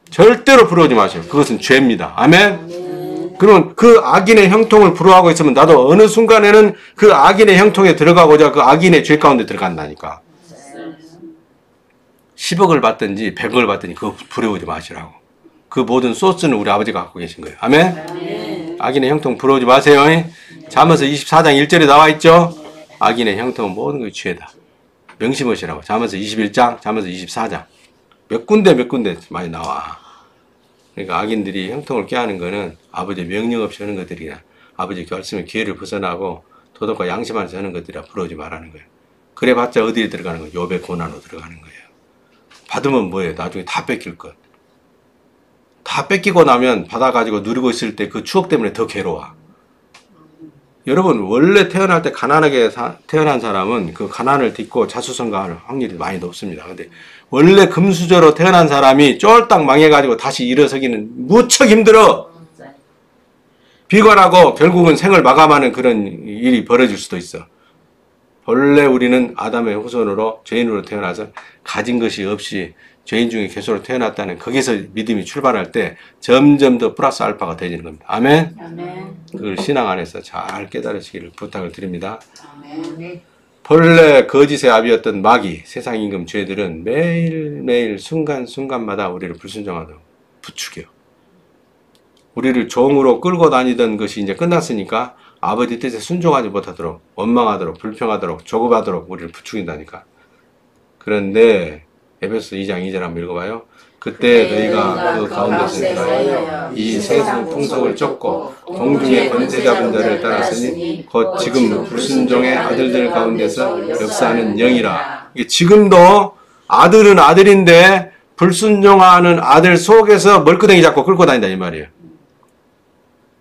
Speaker 2: 절대로 부러우지 마세요. 그것은 죄입니다. 아멘? 그러면 그 악인의 형통을 부러워하고 있으면 나도 어느 순간에는 그 악인의 형통에 들어가고자 그 악인의 죄 가운데 들어간다니까. 10억을 받든지 100억을 받든지 그거 부러우지 마시라고. 그 모든 소스는 우리 아버지가 갖고 계신 거예요. 아멘? 악인의 형통 부러우지 마세요. 잠언서 24장 1절에 나와 있죠. 악인의 형통은 모든 것이 죄다. 명심하시라고. 잠언서 21장, 잠언서 24장. 몇 군데 많이 나와. 그러니까 악인들이 형통을 깨하는 거는 아버지의 명령 없이 하는 것들이나 아버지의 결심의 기회를 벗어나고 도덕과 양심 안에서 하는 것들이라 부러우지 말라는 거예요. 그래봤자 어디에 들어가는 거예요? 욥의 고난으로 들어가는 거예요. 받으면 뭐예요? 나중에 다 뺏길 것. 다 뺏기고 나면 받아가지고 누리고 있을 때 그 추억 때문에 더 괴로워. 여러분 원래 태어날 때 가난하게 태어난 사람은 그 가난을 딛고 자수성가할 확률이 많이 높습니다. 근데 원래 금수저로 태어난 사람이 쫄딱 망해가지고 다시 일어서기는 무척 힘들어. 비관하고 결국은 생을 마감하는 그런 일이 벌어질 수도 있어. 본래 우리는 아담의 후손으로 죄인으로 태어나서 가진 것이 없이 죄인 중에 개수로 태어났다는 거기서 믿음이 출발할 때 점점 더 플러스 알파가 되지는 겁니다. 아멘?
Speaker 3: 아멘.
Speaker 2: 그걸 신앙 안에서 잘 깨달으시기를 부탁을 드립니다.
Speaker 3: 아멘.
Speaker 2: 본래 거짓의 아비였던 마귀, 세상 임금 죄들은 매일매일 순간순간마다 우리를 불순종하도록 부추겨. 우리를 종으로 끌고 다니던 것이 이제 끝났으니까 아버지 뜻에 순종하지 못하도록, 원망하도록, 불평하도록, 조급하도록 우리를 부추긴다니까. 그런데 에베소 2장 2절 한번 읽어봐요. 그때 너희가 그 가운데서 들어가여 이 세상 풍속을 쫓고 공중의 권세 잡은 자를 따랐으니 곧 지금 불순종의 아들들 가운데서 역사하는 영이라. 지금도 아들은 아들인데 불순종하는 아들 속에서 멀끄덩이 잡고 끌고 다닌다 이 말이에요.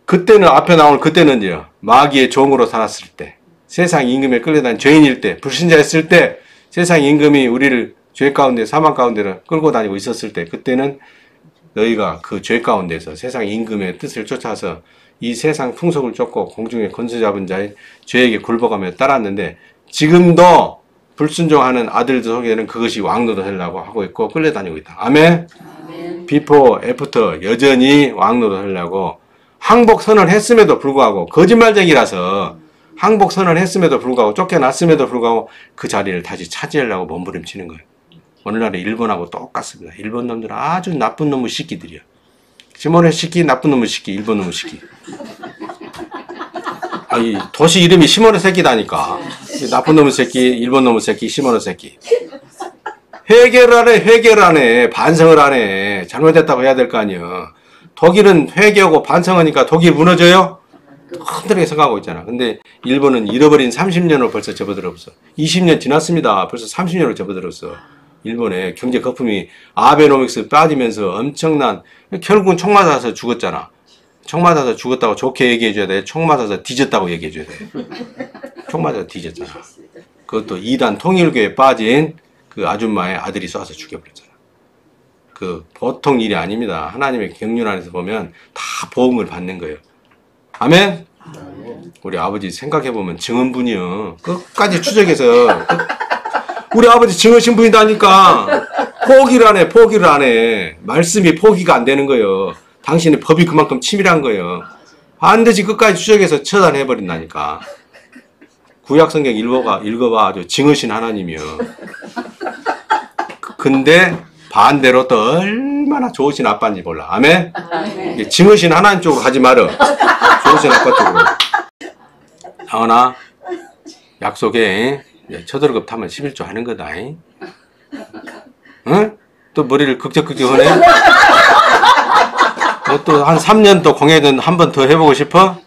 Speaker 2: 그때는 앞에 나오는 그때는요. 마귀의 종으로 살았을 때, 세상 임금에 끌려다닌 죄인일 때, 불신자였을 때, 세상 임금이 우리를 죄 가운데 사망 가운데를 끌고 다니고 있었을 때 그때는 너희가 그 죄 가운데서 세상 임금의 뜻을 쫓아서 이 세상 풍속을 쫓고 공중의 권세 잡은 자의 죄에게 굴복하며 따랐는데 지금도 불순종하는 아들들 속에는 그것이 왕노도 하려고 하고 있고 끌려다니고 있다. 아멘? 비포, 애프터 여전히 왕노도 하려고 항복 선언했음에도 불구하고 거짓말쟁이라서 항복 선언했음에도 불구하고 쫓겨났음에도 불구하고 그 자리를 다시 차지하려고 몸부림치는 거예요. 오늘날의 일본하고 똑같습니다. 일본 놈들은 아주 나쁜 놈의 새끼들이야. 시몬의 새끼, 나쁜 놈의 새끼, 일본 놈의 새끼. 아니 도시 이름이 시몬의 새끼다니까. 나쁜 놈의 새끼, 일본 놈의 새끼, 시몬의 새끼. 회개를 안 해. 반성을 안 해. 잘못했다고 해야 될 거 아니야. 독일은 회개하고 반성하니까 독일 무너져요? 흔들게 생각하고 있잖아. 근데 일본은 잃어버린 30년을 벌써 접어들었어. 20년 지났습니다. 벌써 30년을 접어들었어. 일본의 경제 거품이 아베노믹스 빠지면서 엄청난, 결국은 총 맞아서 죽었잖아. 총 맞아서 죽었다고 좋게 얘기해줘야 돼? 총 맞아서 뒤졌다고 얘기해줘야 돼? 총 맞아서 뒤졌잖아. 그것도 이단 통일교에 빠진 그 아줌마의 아들이 쏴서 죽여버렸잖아. 그 보통 일이 아닙니다. 하나님의 경륜 안에서 보면 다 보응을 받는 거예요. 아멘? 우리 아버지 생각해보면 증언분이요. 끝까지 추적해서 우리 아버지 증언신 분이다니까 포기를 안 해. 말씀이 포기가 안 되는 거예요. 당신의 법이 그만큼 치밀한 거예요. 반드시 끝까지 추적해서 처단해버린다니까. 구약성경 읽어봐. 아주 증언신 하나님이요. 근데 반대로 또 얼마나 좋으신 아빠인지 몰라. 아멘? 증언신 하나님 쪽으로 가지 말어. 좋으신 아빠 쪽으로. 하은아, 약속해. 처들급 타면 11조 하는 거다. 응? 또 머리를 극적극적 하네? 너 또 한 3년 또 공예전 한 번 더 해보고 싶어?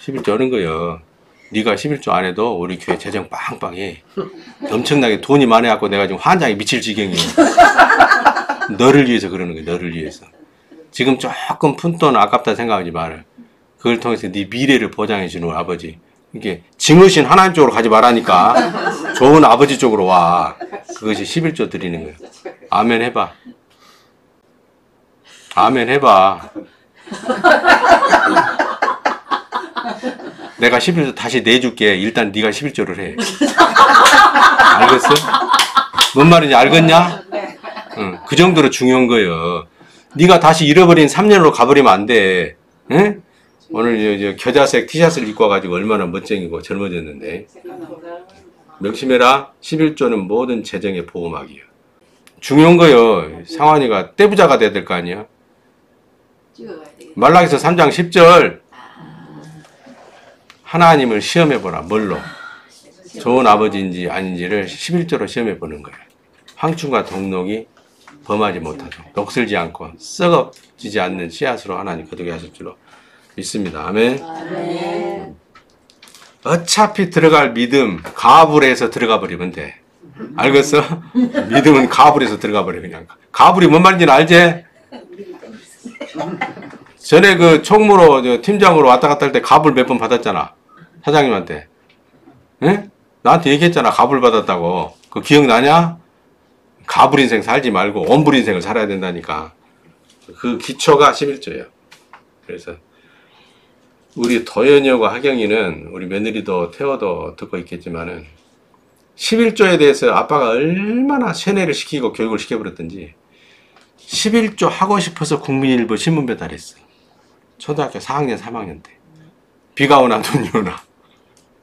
Speaker 2: 11조 하는 거요. 네가 11조 안 해도 우리 교회 재정 빵빵해. 엄청나게 돈이 많아갖고 내가 지금 환장에 미칠 지경이야. 너를 위해서 그러는 거야. 너를 위해서. 지금 조금 푼돈 아깝다 생각하지 마라. 그걸 통해서 네 미래를 보장해주는 아버지. 이게 증오신 하나님 쪽으로 가지 말라니까. 좋은 아버지 쪽으로 와. 그것이 11조 드리는 거야. 아멘 해봐. 아멘 해봐. 내가 11조 다시 내줄게. 일단 네가 11조를 해. 알겠어? 뭔 말인지 알겠냐? 응, 그 정도로 중요한 거예요. 네가 다시 잃어버린 3년으로 가버리면 안 돼. 응? 오늘 겨자색 티셔츠를 입고 와가지고 얼마나 멋쟁이고 젊어졌는데. 명심해라. 11조는 모든 재정의 보호막이에요. 중요한 거요. 상환이가 떼부자가 돼야 될 거 아니야. 말라기서 3장 10절 하나님을 시험해보라. 뭘로? 좋은 아버지인지 아닌지를 11조로 시험해보는 거예요. 황충과 동록이 범하지 못하도록 녹슬지 않고 썩어지지 않는 씨앗으로 하나님 거두게 하실 줄로 믿습니다. 아멘.
Speaker 3: 아멘.
Speaker 2: 어차피 들어갈 믿음 가불에서 들어가 버리면 돼. 알겠어? 믿음은 가불에서 들어가 버려. 그냥 가불이 뭔 말인지는 알지? 전에 그 총무로 팀장으로 왔다 갔다 할 때 가불 몇 번 받았잖아. 사장님한테. 응? 나한테 얘기했잖아. 가불 받았다고. 그거 기억나냐? 가불 인생 살지 말고 원불 인생을 살아야 된다니까. 그 기초가 11조예요. 그래서 우리 도연이하고 하경이는 우리 며느리도 태호도 듣고 있겠지만은 11조에 대해서 아빠가 얼마나 세뇌를 시키고 교육을 시켜버렸던지 11조 하고 싶어서 국민일보 신문 배달했어. 초등학교 4학년 3학년 때 비가 오나 눈이 오나.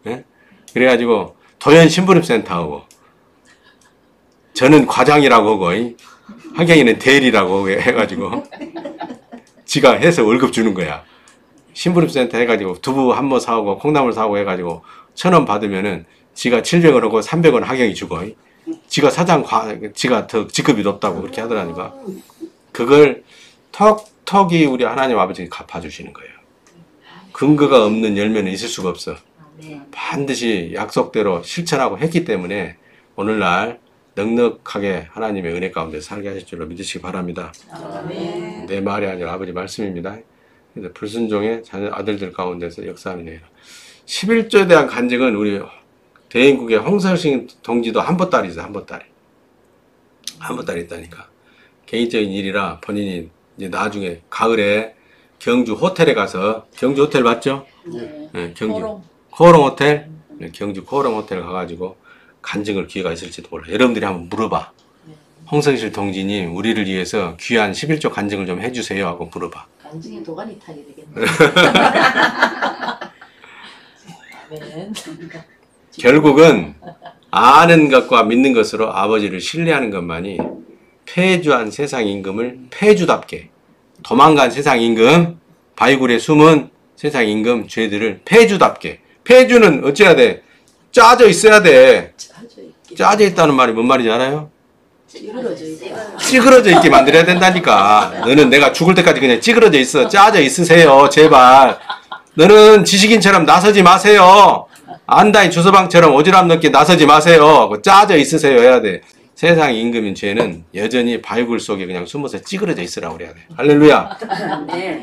Speaker 2: 네? 그래가지고 도연 신부름센터 하고 저는 과장이라고 하고 하경이는 대리라고 해가지고 지가 해서 월급 주는 거야. 신부름센터 해가지고 두부 한 모 사오고 콩나물 사오고 해가지고 1,000원 받으면은 지가 700원 하고 300원 하경이 주고 지가 지가 더 직급이 높다고 그렇게 하더라니까. 그걸 턱이 우리 하나님 아버지가 갚아주시는 거예요. 근거가 없는 열매는 있을 수가 없어. 반드시 약속대로 실천하고 했기 때문에 오늘날 넉넉하게 하나님의 은혜 가운데 살게 하실 줄로 믿으시기 바랍니다.
Speaker 3: 아멘.
Speaker 2: 내 말이 아니라 아버지 말씀입니다. 그래서 불순종의 아들들 가운데서 역사하는 일이라. 11조에 대한 간증은 우리 대인국의 홍설신 동지도 한보따리 있어요. 한보따리 있다니까. 개인적인 일이라 본인이 이제 나중에 가을에 경주 호텔에 가서, 경주 호텔 맞죠? 네, 경주 코오롱 호텔. 네, 경주 코오롱 호텔 가가지고 간증을 기회가 있을지도 몰라. 여러분들이 한번 물어봐. 홍성실 동지님 우리를 위해서 귀한 11조 간증을 좀 해주세요 하고 물어봐.
Speaker 3: 간증의 도가니 타게 되겠네. 아멘.
Speaker 2: 결국은 아는 것과 믿는 것으로 아버지를 신뢰하는 것만이 폐주한 세상 임금을 폐주답게, 도망간 세상 임금, 바위굴에 숨은 세상 임금 죄들을 폐주답게. 폐주는 어찌해야 돼? 짜져 있어야 돼. 짜져 있다는 말이 뭔 말인지 알아요? 찌그러져 있게 만들어야 된다니까. 너는 내가 죽을 때까지 그냥 찌그러져 있어. 짜져 있으세요. 제발. 너는 지식인처럼 나서지 마세요. 안다인 주서방처럼 오지랖 넓게 나서지 마세요. 짜져 있으세요 해야 돼. 세상 임금인 죄는 여전히 바위굴 속에 그냥 숨어서 찌그러져 있으라고 그래야 돼. 할렐루야.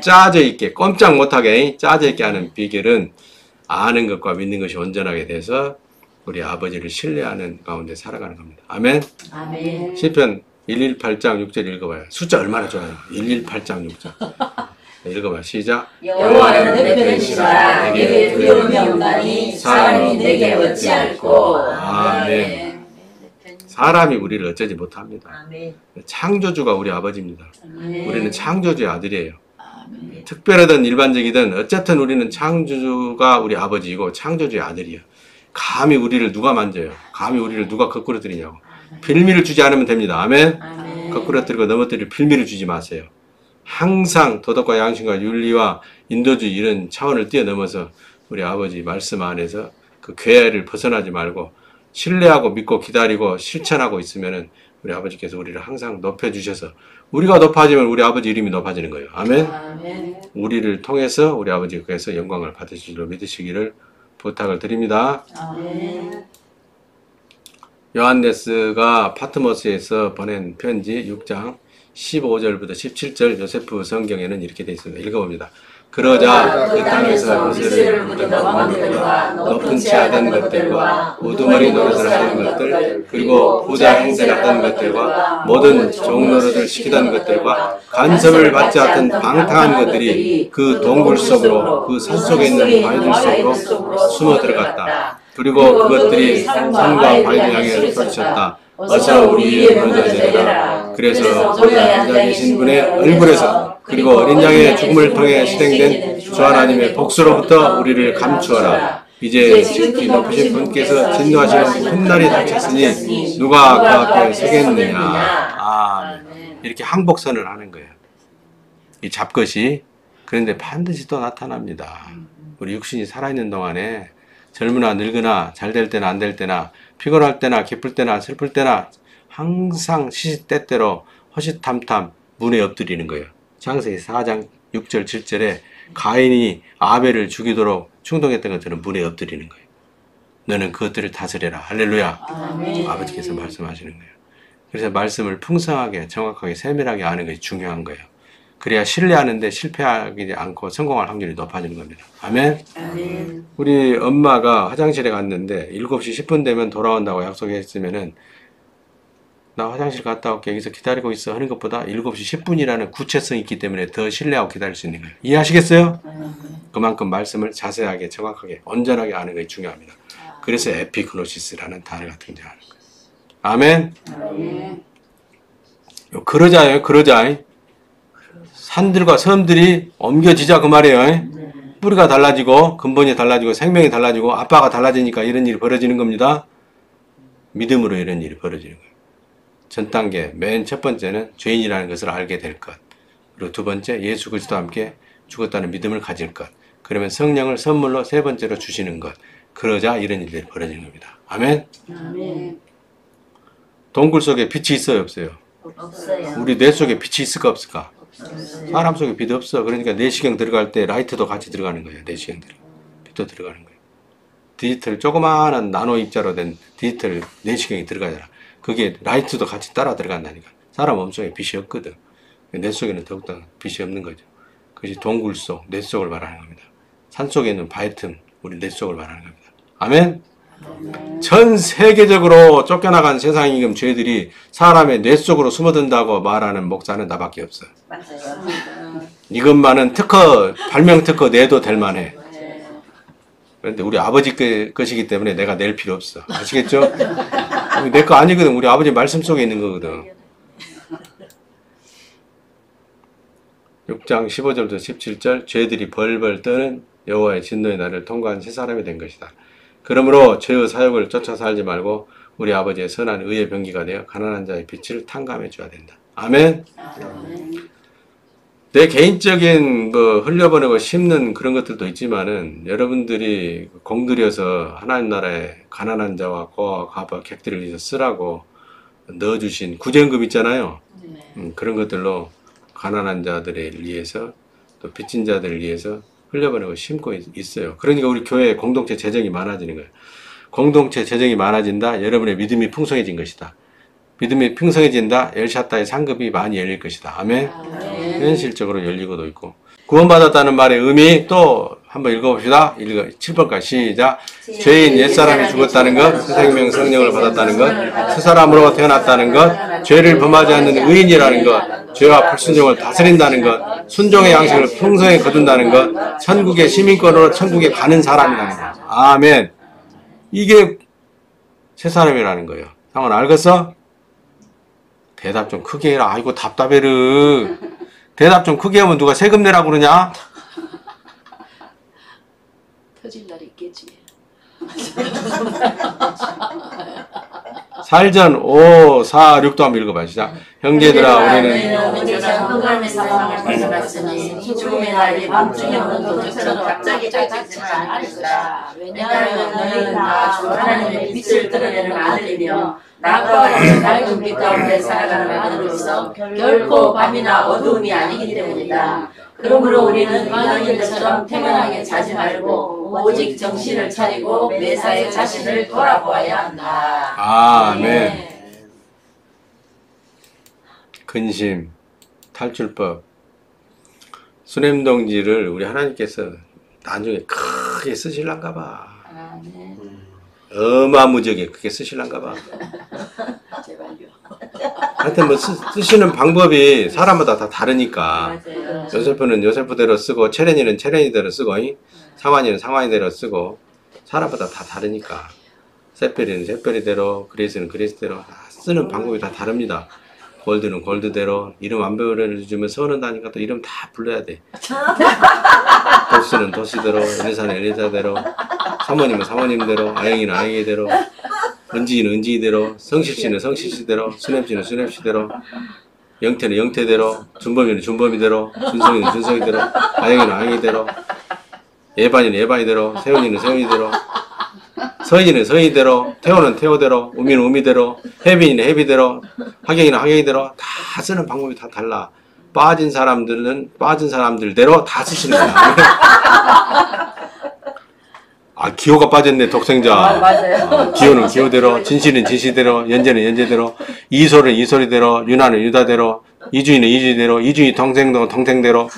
Speaker 2: 짜져 있게, 꼼짝 못하게 짜져 있게 하는 비결은 아는 것과 믿는 것이 온전하게 돼서 우리 아버지를 신뢰하는 가운데 살아가는 겁니다. 아멘.
Speaker 3: 아멘.
Speaker 2: 시편 118장 6절 읽어봐요. 숫자 얼마나 좋아요. 118장 6절. 읽어봐. 시작.
Speaker 3: 여호와는 내 편이시라. 내게 두려움이 없나니 사람이 내게 어찌할꼬.
Speaker 2: 아멘. 사람이 우리를 어쩌지 못합니다.
Speaker 3: 아멘.
Speaker 2: 창조주가 우리 아버지입니다.
Speaker 3: 아멘.
Speaker 2: 우리는 창조주의 아들이에요.
Speaker 3: 아멘.
Speaker 2: 특별하든 일반적이든 어쨌든 우리는 창조주가 우리 아버지이고 창조주의 아들이에요. 감히 우리를 누가 만져요? 감히 우리를 누가 거꾸로 들이냐고. 빌미를 주지 않으면 됩니다. 아멘.
Speaker 3: 아멘.
Speaker 2: 거꾸로 들고 넘어뜨릴 빌미를 주지 마세요. 항상 도덕과 양심과 윤리와 인도주의 이런 차원을 뛰어넘어서 우리 아버지 말씀 안에서 그 궤를 벗어나지 말고 신뢰하고 믿고 기다리고 실천하고 있으면은 우리 아버지께서 우리를 항상 높여주셔서 우리가 높아지면 우리 아버지 이름이 높아지는 거예요. 아멘.
Speaker 3: 아멘.
Speaker 2: 우리를 통해서 우리 아버지께서 영광을 받으실 줄 믿으시기를 부탁을 드립니다.
Speaker 3: 아멘.
Speaker 2: 요한네스가 파트모스에서 보낸 편지 6장 15절부터 17절 요세프 성경에는 이렇게 되어 있습니다. 읽어봅니다. 그러자 그 땅에서 요새를 묻어던 왕들과 높은 치하던 것들과 우두머리 노릇을 하던 것들 그리고 부자 행세하던 것들과 모든 종노릇을 시키던 것들과 간섭을 받지 않던 방탕한 것들이 그 동굴 속으로 그 산속에 있는 바위들 속으로 숨어 들어갔다. 그리고 그것들이 산과 바위를 향해 펼쳤다. 어서 우리 위에 무너져내라. 그래서 보좌에 앉아 계신 분의 얼굴에서 그리고 어린 양의 죽음을 통해 실행된 주 하나님의 복수로부터 우리를 감추어라. 이제 지극히 높으신 분께서 진노하시는 큰 날이 닥쳤으니 누가 그 앞에 서겠느냐. 아멘. 이렇게 항복선을 하는 거예요. 이 잡것이. 그런데 반드시 또 나타납니다. 우리 육신이 살아있는 동안에 젊으나 늙으나 잘 될 때나 안 될 때나 피곤할 때나 기쁠 때나 슬플 때나 항상 시시때때로 허시탐탐 문에 엎드리는 거예요. 창세기 4장 6절 7절에 가인이 아벨을 죽이도록 충동했던 것들은 문에 엎드리는 거예요. 너는 그것들을 다스려라. 할렐루야.
Speaker 3: 아멘.
Speaker 2: 아버지께서 말씀하시는 거예요. 그래서 말씀을 풍성하게 정확하게 세밀하게 아는 것이 중요한 거예요. 그래야 신뢰하는데 실패하지 않고 성공할 확률이 높아지는 겁니다. 아멘.
Speaker 3: 아멘.
Speaker 2: 우리 엄마가 화장실에 갔는데 7시 10분 되면 돌아온다고 약속했으면은 나 화장실 갔다 올게 여기서 기다리고 있어 하는 것보다 7시 10분이라는 구체성이 있기 때문에 더 신뢰하고 기다릴 수 있는 거예요. 이해하시겠어요? 그만큼 말씀을 자세하게 정확하게 온전하게 아는 것이 중요합니다. 그래서 에피그노시스라는 단어가 등장하는 거예요. 아멘.
Speaker 3: 아멘.
Speaker 2: 그러자요. 그러자. 산들과 섬들이 옮겨지자 그 말이에요. 뿌리가 달라지고 근본이 달라지고 생명이 달라지고 아빠가 달라지니까 이런 일이 벌어지는 겁니다. 믿음으로 이런 일이 벌어지는 거예요. 전 단계 맨 첫 번째는 죄인이라는 것을 알게 될 것. 그리고 두 번째 예수 그리스도와 함께 죽었다는 믿음을 가질 것. 그러면 성령을 선물로 세 번째로 주시는 것. 그러자 이런 일들이 벌어지는 겁니다. 아멘.
Speaker 3: 아멘.
Speaker 2: 동굴 속에 빛이 있어요 없어요?
Speaker 3: 없어요.
Speaker 2: 우리 뇌 속에 빛이 있을까 없을까?
Speaker 3: 없어요.
Speaker 2: 사람 속에 빛 없어. 그러니까 내시경 들어갈 때 라이트도 같이 들어가는 거예요. 내시경 빛도 들어가는 거예요. 디지털 조그마한 나노 입자로 된 디지털 내시경이 들어가잖아. 그게 라이트도 같이 따라 들어간다니까. 사람 몸속에 빛이 없거든. 뇌 속에는 더욱더 빛이 없는 거죠. 그것이 동굴 속, 뇌 속을 말하는 겁니다. 산 속에 있는 바위 틈, 우리 뇌 속을 말하는 겁니다. 아멘? 전 세계적으로 쫓겨나간 세상 임금 죄들이 사람의 뇌 속으로 숨어든다고 말하는 목사는 나밖에 없어.
Speaker 3: 맞아요.
Speaker 2: 이것만은 특허, 발명 특허 내도 될 만해. 그런데 우리 아버지 것이기 때문에 내가 낼 필요 없어. 아시겠죠? 내 거 아니거든. 우리 아버지 말씀 속에 있는 거거든. 6장 15절부터 17절 죄들이 벌벌 떠는 여호와의 진노의 날을 통과한 새 사람이 된 것이다. 그러므로 죄의 사욕을 쫓아 살지 말고 우리 아버지의 선한 의의 병기가 되어 가난한 자의 빛을 탕감해 줘야 된다. 아멘. 내 개인적인 흘려보내고 심는 그런 것들도 있지만은 여러분들이 공들여서 하나님 나라에 가난한 자와 고아와 가부 객들을 위해서 쓰라고 넣어주신 구제연금 있잖아요. 그런 것들로 가난한 자들을 위해서 또 빚진 자들을 위해서 흘려보내고 심고 있어요. 그러니까 우리 교회 공동체 재정이 많아지는 거예요. 공동체 재정이 많아진다. 여러분의 믿음이 풍성해진 것이다. 믿음이 풍성해진다. 엘샤다의 상급이 많이 열릴 것이다. 아멘. 현실적으로 열리고도 있고. 구원받았다는 말의 의미 또 한번 읽어봅시다. 7번까지 시작. 죄인 옛사람이 죽었다는 것, 새 생명 성령을 받았다는 것, 새 사람으로 태어났다는 것, 죄를 범하지 않는 의인이라는 것, 죄와 불순종을 다스린다는 것, 순종의 양식을 풍성히 거둔다는 것, 천국의 시민권으로 천국에 가는 사람이라는 것. 아멘. 이게 새 사람이라는 거예요. 상원 알겠어? 대답 좀 크게 해라. 아이고 답답해르. 대답 좀 크게 하면 누가 세금 내라고 그러냐?
Speaker 3: 터질 날이 있겠지.
Speaker 2: 살전 5, 4, 6도 한번 읽어봐. 시작. 형제들아 우리는
Speaker 3: 흑암의 사랑을 벗어났으니 이 죽음의 날이 밤중에 오는 도둑처럼 갑자기 닥치지는 않을 것이다. 왜냐하면 너희는 다 주 하나님의 빛을 드러내는 아들이며 낮과 같이 밝은 빛 가운데 살아가는 아들로서 결코 밤이나 어두움이 아니기 때문이다. 그러므로 우리는 이방인들처럼 태만하게 자지 말고 오직 정신을 차리고 매사에 자신을 돌아보아야 한다.
Speaker 2: 아멘. 근심, 탈출법. 수냄동지를 우리 하나님께서 나중에 크게 쓰실란가 봐. 어마무지하게 크게 쓰실란가 봐.
Speaker 3: 제발요.
Speaker 2: 하여튼 뭐 쓰시는 방법이 사람마다 다 다르니까.
Speaker 3: 맞아요.
Speaker 2: 요세프는 요세프대로 쓰고, 체렌이는 체렌이대로 쓰고, 상환이는 상환이대로 쓰고, 사람마다 다 다르니까. 셋별이는 셋별이대로, 그레이스는 그레이스대로 쓰는 방법이 다 다릅니다. 골드는 골드대로, 이름 안 불러주면 서운하다니까 또 이름 다 불러야 돼. 도스는 도시대로, 엘리사는 엘리사대로, 사모님은 사모님대로, 아영이는 아영이대로, 은지는 은지대로, 성실씨는 성실씨대로, 수냄씨는 수냄씨대로, 영태는 영태대로, 준범이는 준범이대로, 준성이는 준성이대로, 아영이는 아영이대로, 예반이는 예반이대로, 세훈이는 세훈이대로, 서희는 서희대로, 태호는 태호대로, 우미는 우미대로, 혜빈이는 혜비대로, 하경이는 하경이대로 다 쓰는 방법이 다 달라. 빠진 사람들은 빠진 사람들대로 다 쓰시는 거야. 아, 기호가 빠졌네, 독생자.
Speaker 3: 맞아요.
Speaker 2: 기호는 기호대로, 진실은 진실대로, 연재는 연재대로, 이소는 이소리대로, 유나는 유다대로, 이주인은 이주인대로, 이주인 동생도 동생대로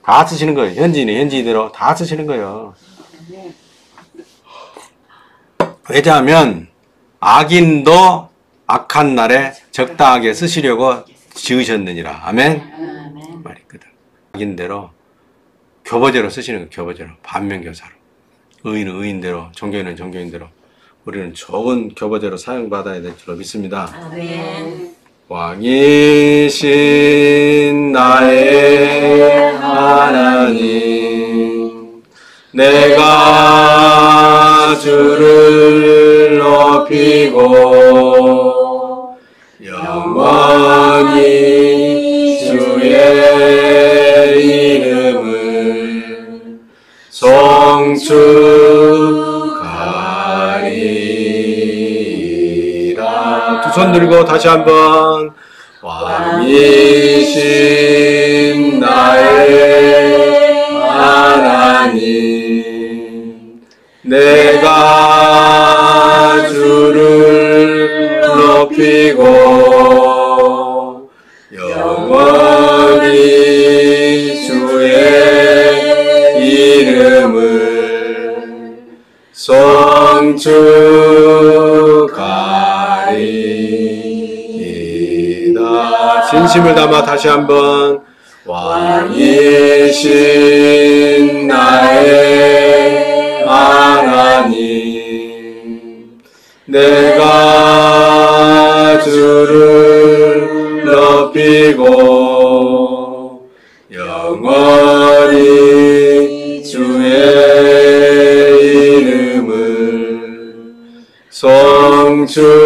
Speaker 2: 다 쓰시는 거예요. 현지인은 현지인대로 다 쓰시는 거예요. 왜냐하면 악인도 악한 날에 적당하게 쓰시려고 지으셨느니라. 아멘? 말이거든. 악인대로 교보제로 쓰시는 거예요. 교보제로. 반면교사로. 의인은 의인대로, 종교인은 종교인대로. 우리는 좋은 교보제로 사용받아야 될 줄로 믿습니다.
Speaker 3: 아멘.
Speaker 2: 왕이신 나의 하나님, 내가 주를 높이고 영원히 주의 이름을 송축하리라. 두 손 들고 다시 한번. 왕이신 나의 하나님, 내가 주를 높이고 영원히 주의 이름을 송축하리이다. 진심을 담아 다시 한번. 왕이신 나의 하나님, 내가 주를 높이고 영원히 주의 이름을 송축하리이다.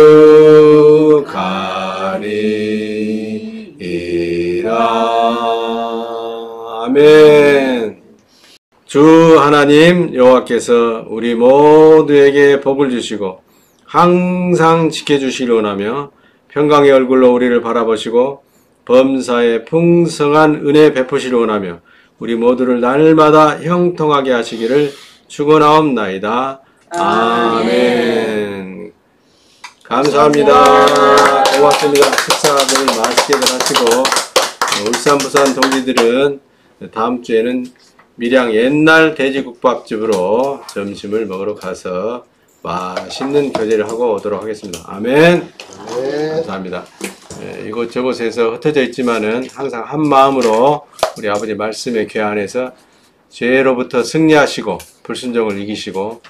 Speaker 2: 아멘. 주 하나님 여호와께서 우리 모두에게 복을 주시고 항상 지켜주시길 원하며 평강의 얼굴로 우리를 바라보시고 범사에 풍성한 은혜 베푸시길 원하며 우리 모두를 날마다 형통하게 하시기를 축원하옵나이다. 아멘. 감사합니다. 고맙습니다. 식사들 맛있게들 하시고 울산 부산 동지들은 다음 주에는 밀양 옛날 돼지국밥집으로 점심을 먹으러 가서 맛있는 교제를 하고 오도록 하겠습니다. 아멘. 감사합니다. 이곳저곳에서 흩어져 있지만은 항상 한 마음으로 우리 아버지 말씀의 궤 안에서 죄로부터 승리하시고 불순종을 이기시고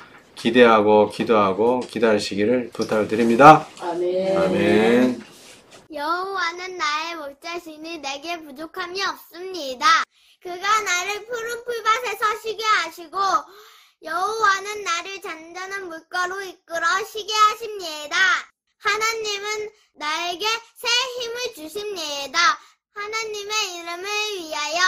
Speaker 2: 기대하고 기도하고 기다리시기를 부탁을 드립니다.
Speaker 3: 아멘.
Speaker 2: 아멘.
Speaker 1: 여호와는 나의 목자시니 내게 부족함이 없습니다. 그가 나를 푸른 풀밭에서 쉬게 하시고 여호와는 나를 잔잔한 물가로 이끌어 쉬게 하십니다. 하나님은 나에게 새 힘을 주십니다. 하나님의 이름을 위하여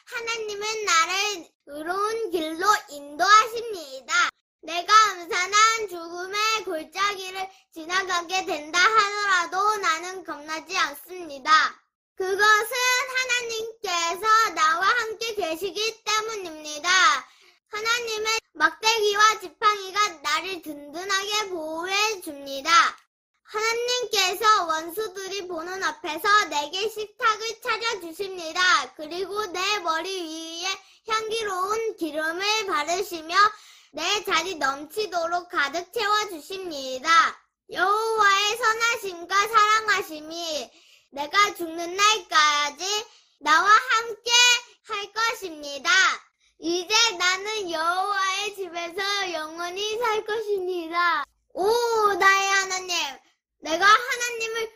Speaker 1: 하나님은 나를 의로운 길로 인도하십니다. 내가 음산한 죽음의 골짜기를 지나가게 된다 하더라도 나는 겁나지 않습니다. 그것은 하나님께서 나와 함께 계시기 때문입니다. 하나님의 막대기와 지팡이가 나를 든든하게 보호해 줍니다. 하나님께서 원수들이 보는 앞에서 내게 식탁을 차려주십니다. 그리고 내 머리 위에 향기로운 기름을 바르시며 내 자리 넘치도록 가득 채워주십니다. 여호와의 선하심과 사랑하심이 내가 죽는 날까지 나와 함께 할 것입니다. 이제 나는 여호와의 집에서 영원히 살 것입니다. 오 나의 하나님, 내가 하나님을